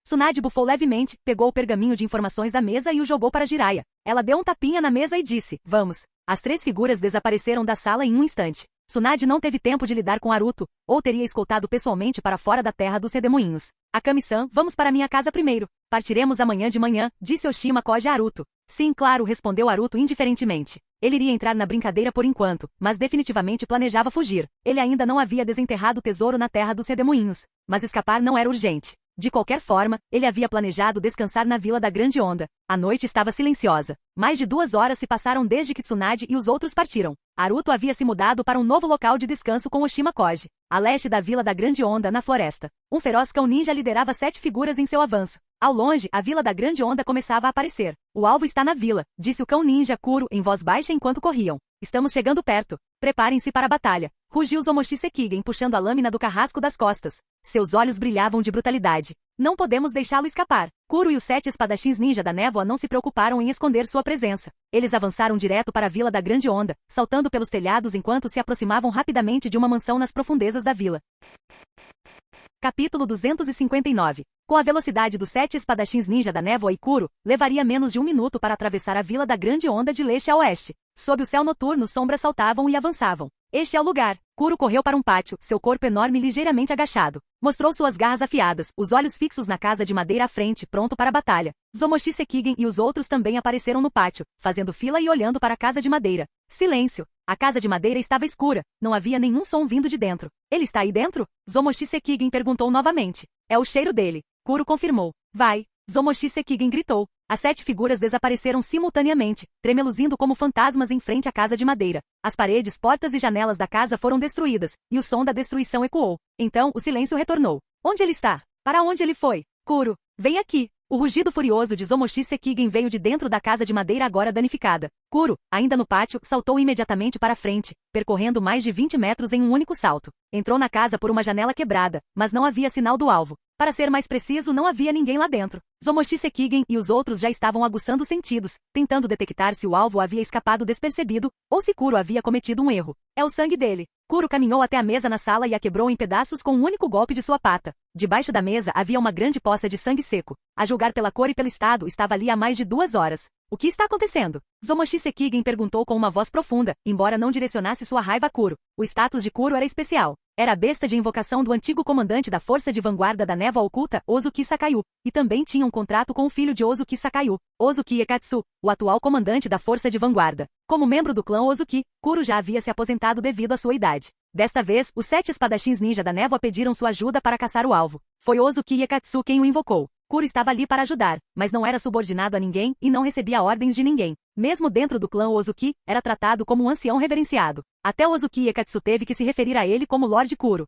Tsunade bufou levemente, pegou o pergaminho de informações da mesa e o jogou para Jiraiya. Ela deu um tapinha na mesa e disse, vamos. As 3 figuras desapareceram da sala em um instante. Tsunade não teve tempo de lidar com Naruto, ou teria escoltado pessoalmente para fora da terra dos redemoinhos. Akami-san, vamos para minha casa primeiro. Partiremos amanhã de manhã, disse Oshima Koji a Naruto. Sim, claro, respondeu Naruto indiferentemente. Ele iria entrar na brincadeira por enquanto, mas definitivamente planejava fugir. Ele ainda não havia desenterrado o tesouro na terra dos redemoinhos, mas escapar não era urgente. De qualquer forma, ele havia planejado descansar na Vila da Grande Onda. A noite estava silenciosa. Mais de 2 horas se passaram desde que Tsunade e os outros partiram. Naruto havia se mudado para um novo local de descanso com Oshima Koji, a leste da Vila da Grande Onda, na floresta. Um feroz cão ninja liderava 7 figuras em seu avanço. Ao longe, a Vila da Grande Onda começava a aparecer. O alvo está na vila, disse o cão ninja Kuro em voz baixa enquanto corriam. Estamos chegando perto. Preparem-se para a batalha. Rugiu Zomoshi Sekigen puxando a lâmina do carrasco das costas. Seus olhos brilhavam de brutalidade. Não podemos deixá-lo escapar. Kuro e os 7 espadachins ninja da névoa não se preocuparam em esconder sua presença. Eles avançaram direto para a Vila da Grande Onda, saltando pelos telhados enquanto se aproximavam rapidamente de uma mansão nas profundezas da vila. Capítulo 259. Com a velocidade dos 7 espadachins ninja da névoa e Kuro, levaria menos de 1 minuto para atravessar a Vila da Grande Onda de leste a oeste. Sob o céu noturno, sombras saltavam e avançavam. Este é o lugar. Kuro correu para um pátio, seu corpo enorme ligeiramente agachado. Mostrou suas garras afiadas, os olhos fixos na casa de madeira à frente, pronto para a batalha. Zomoshi Sekigen e os outros também apareceram no pátio, fazendo fila e olhando para a casa de madeira. Silêncio. A casa de madeira estava escura, não havia nenhum som vindo de dentro. Ele está aí dentro? Zomoshi Sekigen perguntou novamente. É o cheiro dele. Kuro confirmou. Vai. Zomoshi Sekigen gritou. As 7 figuras desapareceram simultaneamente, tremeluzindo como fantasmas em frente à casa de madeira. As paredes, portas e janelas da casa foram destruídas, e o som da destruição ecoou. Então, o silêncio retornou. Onde ele está? Para onde ele foi? Kuro, vem aqui. O rugido furioso de Zomoshi Sekigen veio de dentro da casa de madeira agora danificada. Kuro, ainda no pátio, saltou imediatamente para a frente, percorrendo mais de 20 metros em um único salto. Entrou na casa por uma janela quebrada, mas não havia sinal do alvo. Para ser mais preciso, não havia ninguém lá dentro. Zomoshi Sekigen e os outros já estavam aguçando os sentidos, tentando detectar se o alvo havia escapado despercebido, ou se Kuro havia cometido um erro. É o sangue dele. Kuro caminhou até a mesa na sala e a quebrou em pedaços com um único golpe de sua pata. Debaixo da mesa havia uma grande poça de sangue seco. A julgar pela cor e pelo estado, estava ali há mais de 2 horas. O que está acontecendo? Zomoshi Sekigen perguntou com uma voz profunda, embora não direcionasse sua raiva a Kuro. O status de Kuro era especial. Era a besta de invocação do antigo comandante da Força de Vanguarda da Névoa Oculta, Ozuki Sakayu, e também tinha um contrato com o filho de Ozuki Sakayu, Ozuki Ekatsu, o atual comandante da Força de Vanguarda. Como membro do clã Ozuki, Kuro já havia se aposentado devido à sua idade. Desta vez, os 7 espadachins ninja da névoa pediram sua ajuda para caçar o alvo. Foi Ozuki Ekatsu quem o invocou. Kuro estava ali para ajudar, mas não era subordinado a ninguém e não recebia ordens de ninguém. Mesmo dentro do clã Ozuki, era tratado como um ancião reverenciado. Até Ozuki Ekatsu teve que se referir a ele como Lorde Kuro.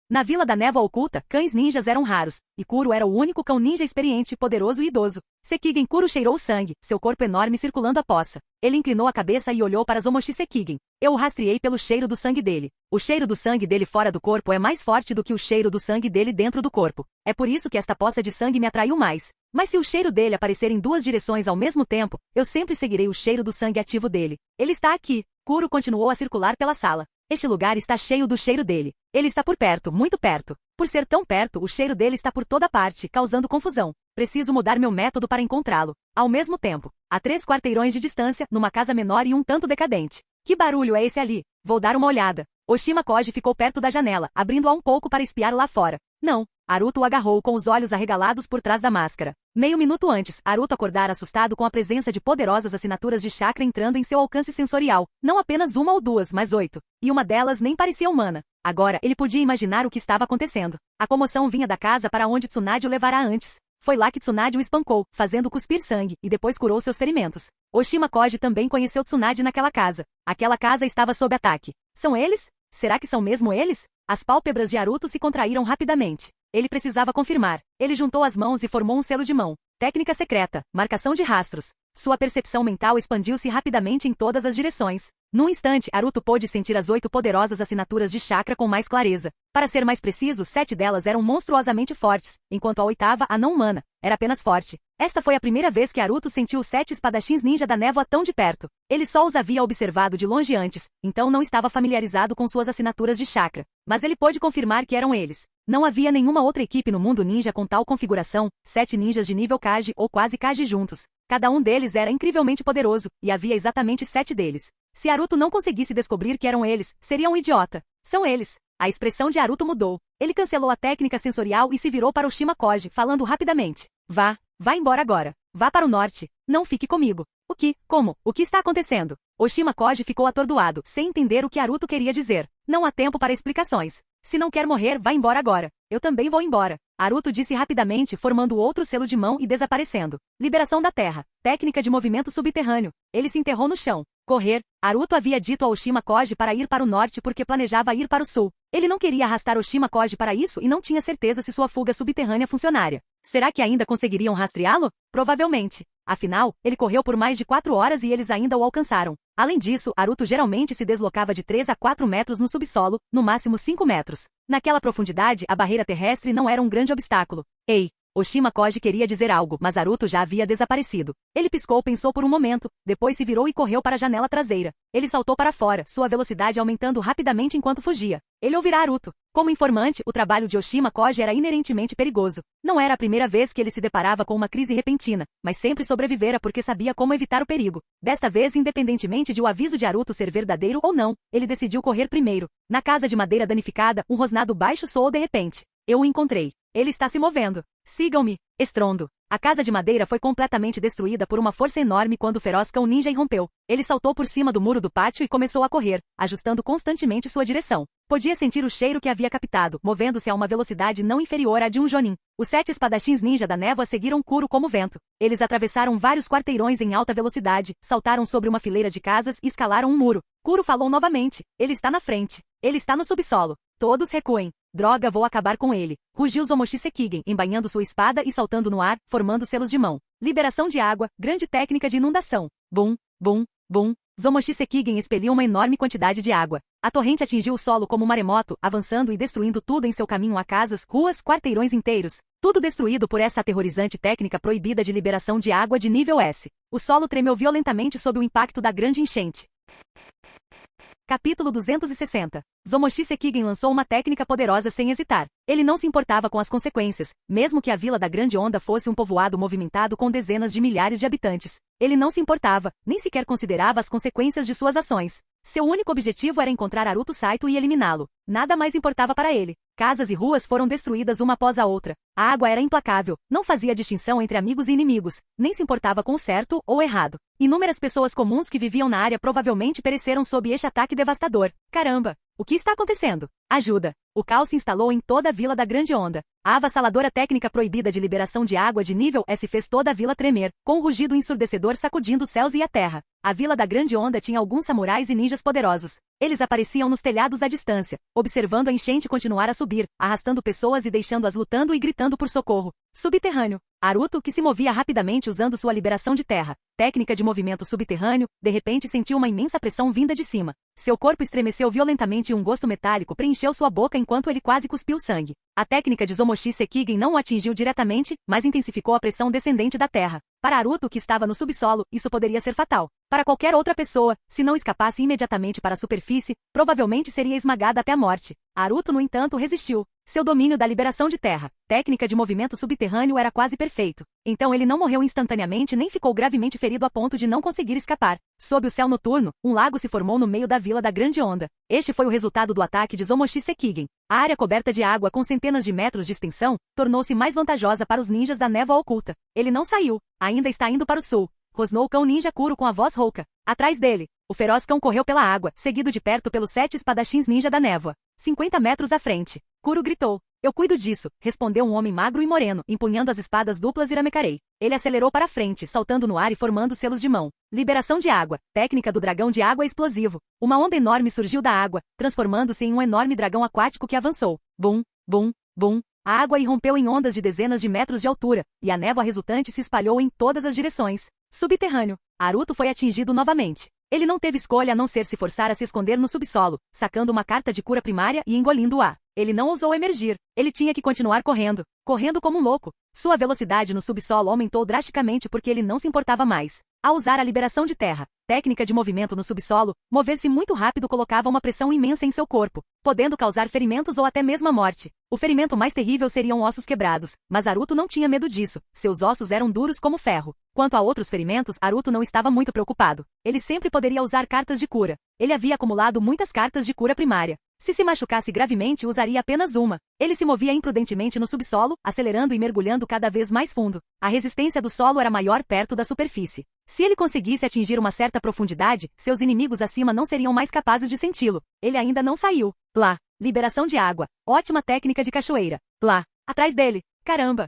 Na Vila da Névoa Oculta, cães ninjas eram raros, e Kuro era o único cão ninja experiente, poderoso e idoso. Sekigen Kuro cheirou o sangue, seu corpo enorme circulando a poça. Ele inclinou a cabeça e olhou para Zomoshi Sekigen. Eu o rastreei pelo cheiro do sangue dele. O cheiro do sangue dele fora do corpo é mais forte do que o cheiro do sangue dele dentro do corpo. É por isso que esta poça de sangue me atraiu mais. Mas se o cheiro dele aparecer em 2 direções ao mesmo tempo, eu sempre seguirei o cheiro do sangue ativo dele. Ele está aqui. Kuro continuou a circular pela sala. Este lugar está cheio do cheiro dele. Ele está por perto, muito perto. Por ser tão perto, o cheiro dele está por toda parte, causando confusão. Preciso mudar meu método para encontrá-lo. Ao mesmo tempo, a 3 quarteirões de distância, numa casa menor e um tanto decadente. Que barulho é esse ali? Vou dar uma olhada. Oshima Koji ficou perto da janela, abrindo-a um pouco para espiar lá fora. Não. Haruto o agarrou com os olhos arregalados por trás da máscara. Meio minuto antes, Haruto acordara assustado com a presença de poderosas assinaturas de chakra entrando em seu alcance sensorial. Não apenas uma ou duas, mas 8. E uma delas nem parecia humana. Agora, ele podia imaginar o que estava acontecendo. A comoção vinha da casa para onde Tsunade o levará antes. Foi lá que Tsunade o espancou, fazendo cuspir sangue, e depois curou seus ferimentos. Oshima Koji também conheceu Tsunade naquela casa. Aquela casa estava sob ataque. São eles? Será que são mesmo eles? As pálpebras de Haruto se contraíram rapidamente. Ele precisava confirmar. Ele juntou as mãos e formou um selo de mão. Técnica secreta, marcação de rastros. Sua percepção mental expandiu-se rapidamente em todas as direções. Num instante, Haruto pôde sentir as 8 poderosas assinaturas de chakra com mais clareza. Para ser mais preciso, 7 delas eram monstruosamente fortes, enquanto a 8ª, a não humana, era apenas forte. Esta foi a primeira vez que Haruto sentiu os 7 espadachins ninja da névoa tão de perto. Ele só os havia observado de longe antes, então não estava familiarizado com suas assinaturas de chakra. Mas ele pôde confirmar que eram eles. Não havia nenhuma outra equipe no mundo ninja com tal configuração, 7 ninjas de nível Kage ou quase Kage juntos. Cada um deles era incrivelmente poderoso, e havia exatamente 7 deles. Se Haruto não conseguisse descobrir que eram eles, seria um idiota. São eles. A expressão de Haruto mudou. Ele cancelou a técnica sensorial e se virou para Oshima Koji, falando rapidamente. Vá embora agora. Vá para o norte. Não fique comigo. O que? Como? O que está acontecendo? Oshima Koji ficou atordoado, sem entender o que Haruto queria dizer. Não há tempo para explicações. Se não quer morrer, vá embora agora. Eu também vou embora. Haruto disse rapidamente, formando outro selo de mão e desaparecendo. Liberação da terra. Técnica de movimento subterrâneo. Ele se enterrou no chão. Correr. Haruto havia dito a Oshima Koji para ir para o norte porque planejava ir para o sul. Ele não queria arrastar Oshima Koji para isso e não tinha certeza se sua fuga subterrânea funcionaria. Será que ainda conseguiriam rastreá-lo? Provavelmente. Afinal, ele correu por mais de 4 horas e eles ainda o alcançaram. Além disso, Haruto geralmente se deslocava de 3 a 4 metros no subsolo, no máximo 5 metros. Naquela profundidade, a barreira terrestre não era um grande obstáculo. Ei! Oshima Koji queria dizer algo, mas Haruto já havia desaparecido. Ele piscou, pensou por um momento, depois se virou e correu para a janela traseira. Ele saltou para fora, sua velocidade aumentando rapidamente enquanto fugia. Ele ouvirá Haruto. Como informante, o trabalho de Oshima Koji era inerentemente perigoso. Não era a primeira vez que ele se deparava com uma crise repentina, mas sempre sobrevivera porque sabia como evitar o perigo. Desta vez, independentemente de o aviso de Haruto ser verdadeiro ou não, ele decidiu correr primeiro. Na casa de madeira danificada, um rosnado baixo soou de repente. Eu o encontrei. Ele está se movendo. Sigam-me. Estrondo. A casa de madeira foi completamente destruída por uma força enorme quando o feroz cão ninja irrompeu. Ele saltou por cima do muro do pátio e começou a correr, ajustando constantemente sua direção. Podia sentir o cheiro que havia captado, movendo-se a uma velocidade não inferior à de um jonin. Os 7 espadachins ninja da névoa seguiram Kuro como vento. Eles atravessaram vários quarteirões em alta velocidade, saltaram sobre uma fileira de casas e escalaram um muro. Kuro falou novamente. Ele está na frente. Ele está no subsolo. Todos recuem. Droga, vou acabar com ele. Rugiu Zomoshi Sekigen, embainhando sua espada e saltando no ar, formando selos de mão. Liberação de água, grande técnica de inundação. Bum, bum, bum. Zomoshi Sekigen expeliu uma enorme quantidade de água. A torrente atingiu o solo como um maremoto, avançando e destruindo tudo em seu caminho a casas, ruas, quarteirões inteiros. Tudo destruído por essa aterrorizante técnica proibida de liberação de água de nível S. O solo tremeu violentamente sob o impacto da grande enchente. Capítulo 260. Zomoshi Sekigen lançou uma técnica poderosa sem hesitar. Ele não se importava com as consequências, mesmo que a Vila da Grande Onda fosse um povoado movimentado com dezenas de milhares de habitantes. Ele não se importava, nem sequer considerava as consequências de suas ações. Seu único objetivo era encontrar Haruto Saito e eliminá-lo. Nada mais importava para ele. Casas e ruas foram destruídas uma após a outra. A água era implacável, não fazia distinção entre amigos e inimigos, nem se importava com o certo ou errado. Inúmeras pessoas comuns que viviam na área provavelmente pereceram sob este ataque devastador. Caramba! O que está acontecendo? Ajuda! O caos se instalou em toda a Vila da Grande Onda. A avassaladora técnica proibida de liberação de água de nível S fez toda a vila tremer, com um rugido ensurdecedor sacudindo os céus e a terra. A Vila da Grande Onda tinha alguns samurais e ninjas poderosos. Eles apareciam nos telhados à distância, observando a enchente continuar a subir, arrastando pessoas e deixando-as lutando e gritando por socorro. Subterrâneo. Haruto, que se movia rapidamente usando sua liberação de terra, técnica de movimento subterrâneo, de repente sentiu uma imensa pressão vinda de cima. Seu corpo estremeceu violentamente e um gosto metálico preencheu sua boca enquanto ele quase cuspiu sangue. A técnica de Zomoshi Sekigen não o atingiu diretamente, mas intensificou a pressão descendente da terra. Para Haruto, que estava no subsolo, isso poderia ser fatal. Para qualquer outra pessoa, se não escapasse imediatamente para a superfície, provavelmente seria esmagada até a morte. Naruto, no entanto, resistiu. Seu domínio da liberação de terra, técnica de movimento subterrâneo, era quase perfeito. Então ele não morreu instantaneamente nem ficou gravemente ferido a ponto de não conseguir escapar. Sob o céu noturno, um lago se formou no meio da vila da Grande Onda. Este foi o resultado do ataque de Zomoshi Sekigen. A área coberta de água com centenas de metros de extensão tornou-se mais vantajosa para os ninjas da névoa oculta. Ele não saiu. Ainda está indo para o sul. Rosnou o cão ninja Kuro com a voz rouca. Atrás dele, o feroz cão correu pela água, seguido de perto pelos 7 espadachins ninja da névoa. 50 metros à frente. Kuro gritou. Eu cuido disso, respondeu um homem magro e moreno, empunhando as espadas duplas Iramekarei. Ele acelerou para frente, saltando no ar e formando selos de mão. Liberação de água, técnica do dragão de água explosivo. Uma onda enorme surgiu da água, transformando-se em um enorme dragão aquático que avançou. Bum, bum, bum. A água irrompeu em ondas de dezenas de metros de altura, e a névoa resultante se espalhou em todas as direções. Subterrâneo. Naruto foi atingido novamente. Ele não teve escolha a não ser se forçar a se esconder no subsolo, sacando uma carta de cura primária e engolindo-a. Ele não ousou emergir. Ele tinha que continuar correndo. Correndo como um louco. Sua velocidade no subsolo aumentou drasticamente porque ele não se importava mais. Ao usar a liberação de terra, técnica de movimento no subsolo, mover-se muito rápido colocava uma pressão imensa em seu corpo, podendo causar ferimentos ou até mesmo a morte. O ferimento mais terrível seriam ossos quebrados, mas Naruto não tinha medo disso. Seus ossos eram duros como ferro. Quanto a outros ferimentos, Naruto não estava muito preocupado. Ele sempre poderia usar cartas de cura. Ele havia acumulado muitas cartas de cura primária. Se machucasse gravemente, usaria apenas uma. Ele se movia imprudentemente no subsolo, acelerando e mergulhando cada vez mais fundo. A resistência do solo era maior perto da superfície. Se ele conseguisse atingir uma certa profundidade, seus inimigos acima não seriam mais capazes de senti-lo. Ele ainda não saiu. Lá. Liberação de água. Ótima técnica de cachoeira. Lá. Atrás dele. Caramba.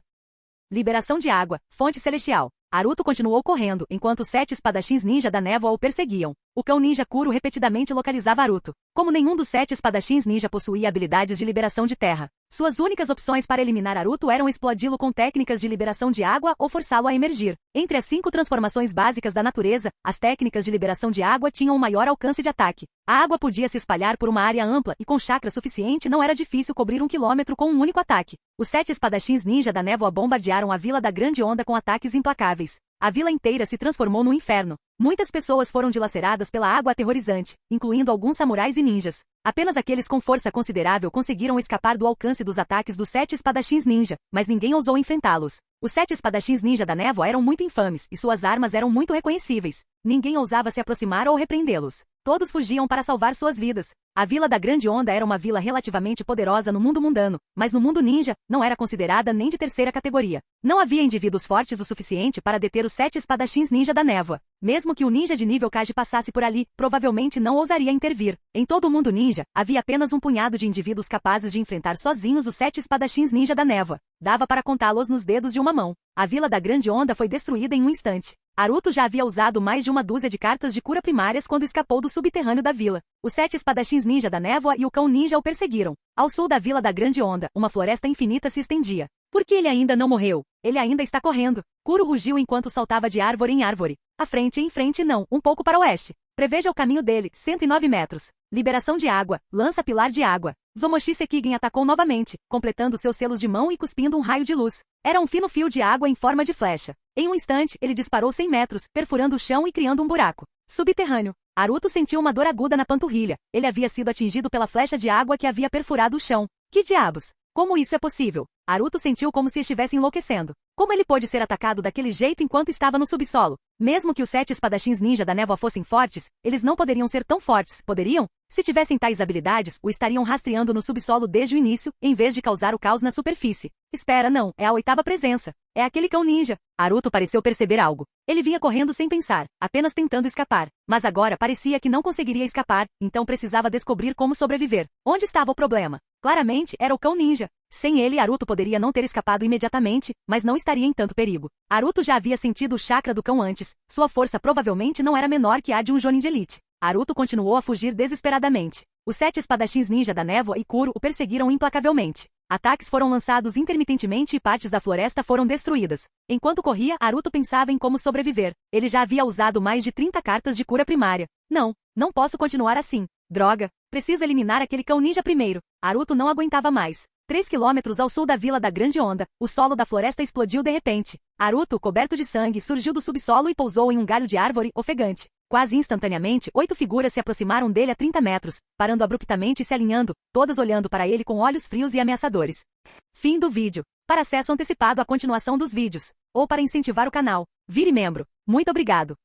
Liberação de água. Fonte celestial. Naruto continuou correndo, enquanto os 7 espadachins ninja da névoa o perseguiam. O cão ninja Kuro repetidamente localizava Naruto. Como nenhum dos 7 espadachins ninja possuía habilidades de liberação de terra, suas únicas opções para eliminar Naruto eram explodi-lo com técnicas de liberação de água ou forçá-lo a emergir. Entre as 5 transformações básicas da natureza, as técnicas de liberação de água tinham um maior alcance de ataque. A água podia se espalhar por uma área ampla e com chakra suficiente não era difícil cobrir 1 quilômetro com um único ataque. Os 7 espadachins ninja da névoa bombardearam a vila da Grande Onda com ataques implacáveis. A vila inteira se transformou num inferno. Muitas pessoas foram dilaceradas pela água aterrorizante, incluindo alguns samurais e ninjas. Apenas aqueles com força considerável conseguiram escapar do alcance dos ataques dos 7 espadachins ninja, mas ninguém ousou enfrentá-los. Os 7 espadachins ninja da névoa eram muito infames e suas armas eram muito reconhecíveis. Ninguém ousava se aproximar ou repreendê-los. Todos fugiam para salvar suas vidas. A Vila da Grande Onda era uma vila relativamente poderosa no mundo mundano, mas no mundo ninja, não era considerada nem de terceira categoria. Não havia indivíduos fortes o suficiente para deter os 7 espadachins ninja da névoa. Mesmo que o ninja de nível Kage passasse por ali, provavelmente não ousaria intervir. Em todo o mundo ninja, havia apenas um punhado de indivíduos capazes de enfrentar sozinhos os 7 espadachins ninja da névoa. Dava para contá-los nos dedos de uma mão. A Vila da Grande Onda foi destruída em um instante. Naruto já havia usado mais de uma dúzia de cartas de cura primárias quando escapou do subterrâneo da vila. Os 7 espadachins ninja da névoa e o cão ninja o perseguiram. Ao sul da Vila da Grande Onda, uma floresta infinita se estendia. Por que ele ainda não morreu? Ele ainda está correndo. Kuro rugiu enquanto saltava de árvore em árvore. À frente e em frente não, um pouco para o oeste. Preveja o caminho dele, 109 metros. Liberação de água, lança pilar de água. Zomoshi Sekigen atacou novamente, completando seus selos de mão e cuspindo um raio de luz. Era um fino fio de água em forma de flecha. Em um instante, ele disparou 100 metros, perfurando o chão e criando um buraco. Subterrâneo. Naruto sentiu uma dor aguda na panturrilha. Ele havia sido atingido pela flecha de água que havia perfurado o chão. Que diabos? Como isso é possível? Naruto sentiu como se estivesse enlouquecendo. Como ele pôde ser atacado daquele jeito enquanto estava no subsolo? Mesmo que os 7 espadachins ninja da névoa fossem fortes, eles não poderiam ser tão fortes, poderiam? Se tivessem tais habilidades, o estariam rastreando no subsolo desde o início, em vez de causar o caos na superfície. Espera, não, é a 8ª presença. É aquele cão ninja. Naruto pareceu perceber algo. Ele vinha correndo sem pensar, apenas tentando escapar. Mas agora parecia que não conseguiria escapar, então precisava descobrir como sobreviver. Onde estava o problema? Claramente, era o cão ninja. Sem ele, Naruto poderia não ter escapado imediatamente, mas não estaria em tanto perigo. Naruto já havia sentido o chakra do cão antes. Sua força provavelmente não era menor que a de um Jonin de elite. Naruto continuou a fugir desesperadamente. Os 7 espadachins ninja da névoa e Kuro o perseguiram implacavelmente. Ataques foram lançados intermitentemente e partes da floresta foram destruídas. Enquanto corria, Naruto pensava em como sobreviver. Ele já havia usado mais de 30 cartas de cura primária. Não posso continuar assim. Droga, preciso eliminar aquele cão ninja primeiro. Naruto não aguentava mais. 3 quilômetros ao sul da Vila da Grande Onda, o solo da floresta explodiu de repente. Naruto, coberto de sangue, surgiu do subsolo e pousou em um galho de árvore ofegante. Quase instantaneamente, 8 figuras se aproximaram dele a 30 metros, parando abruptamente e se alinhando, todas olhando para ele com olhos frios e ameaçadores. Fim do vídeo. Para acesso antecipado à continuação dos vídeos, ou para incentivar o canal, vire membro. Muito obrigado.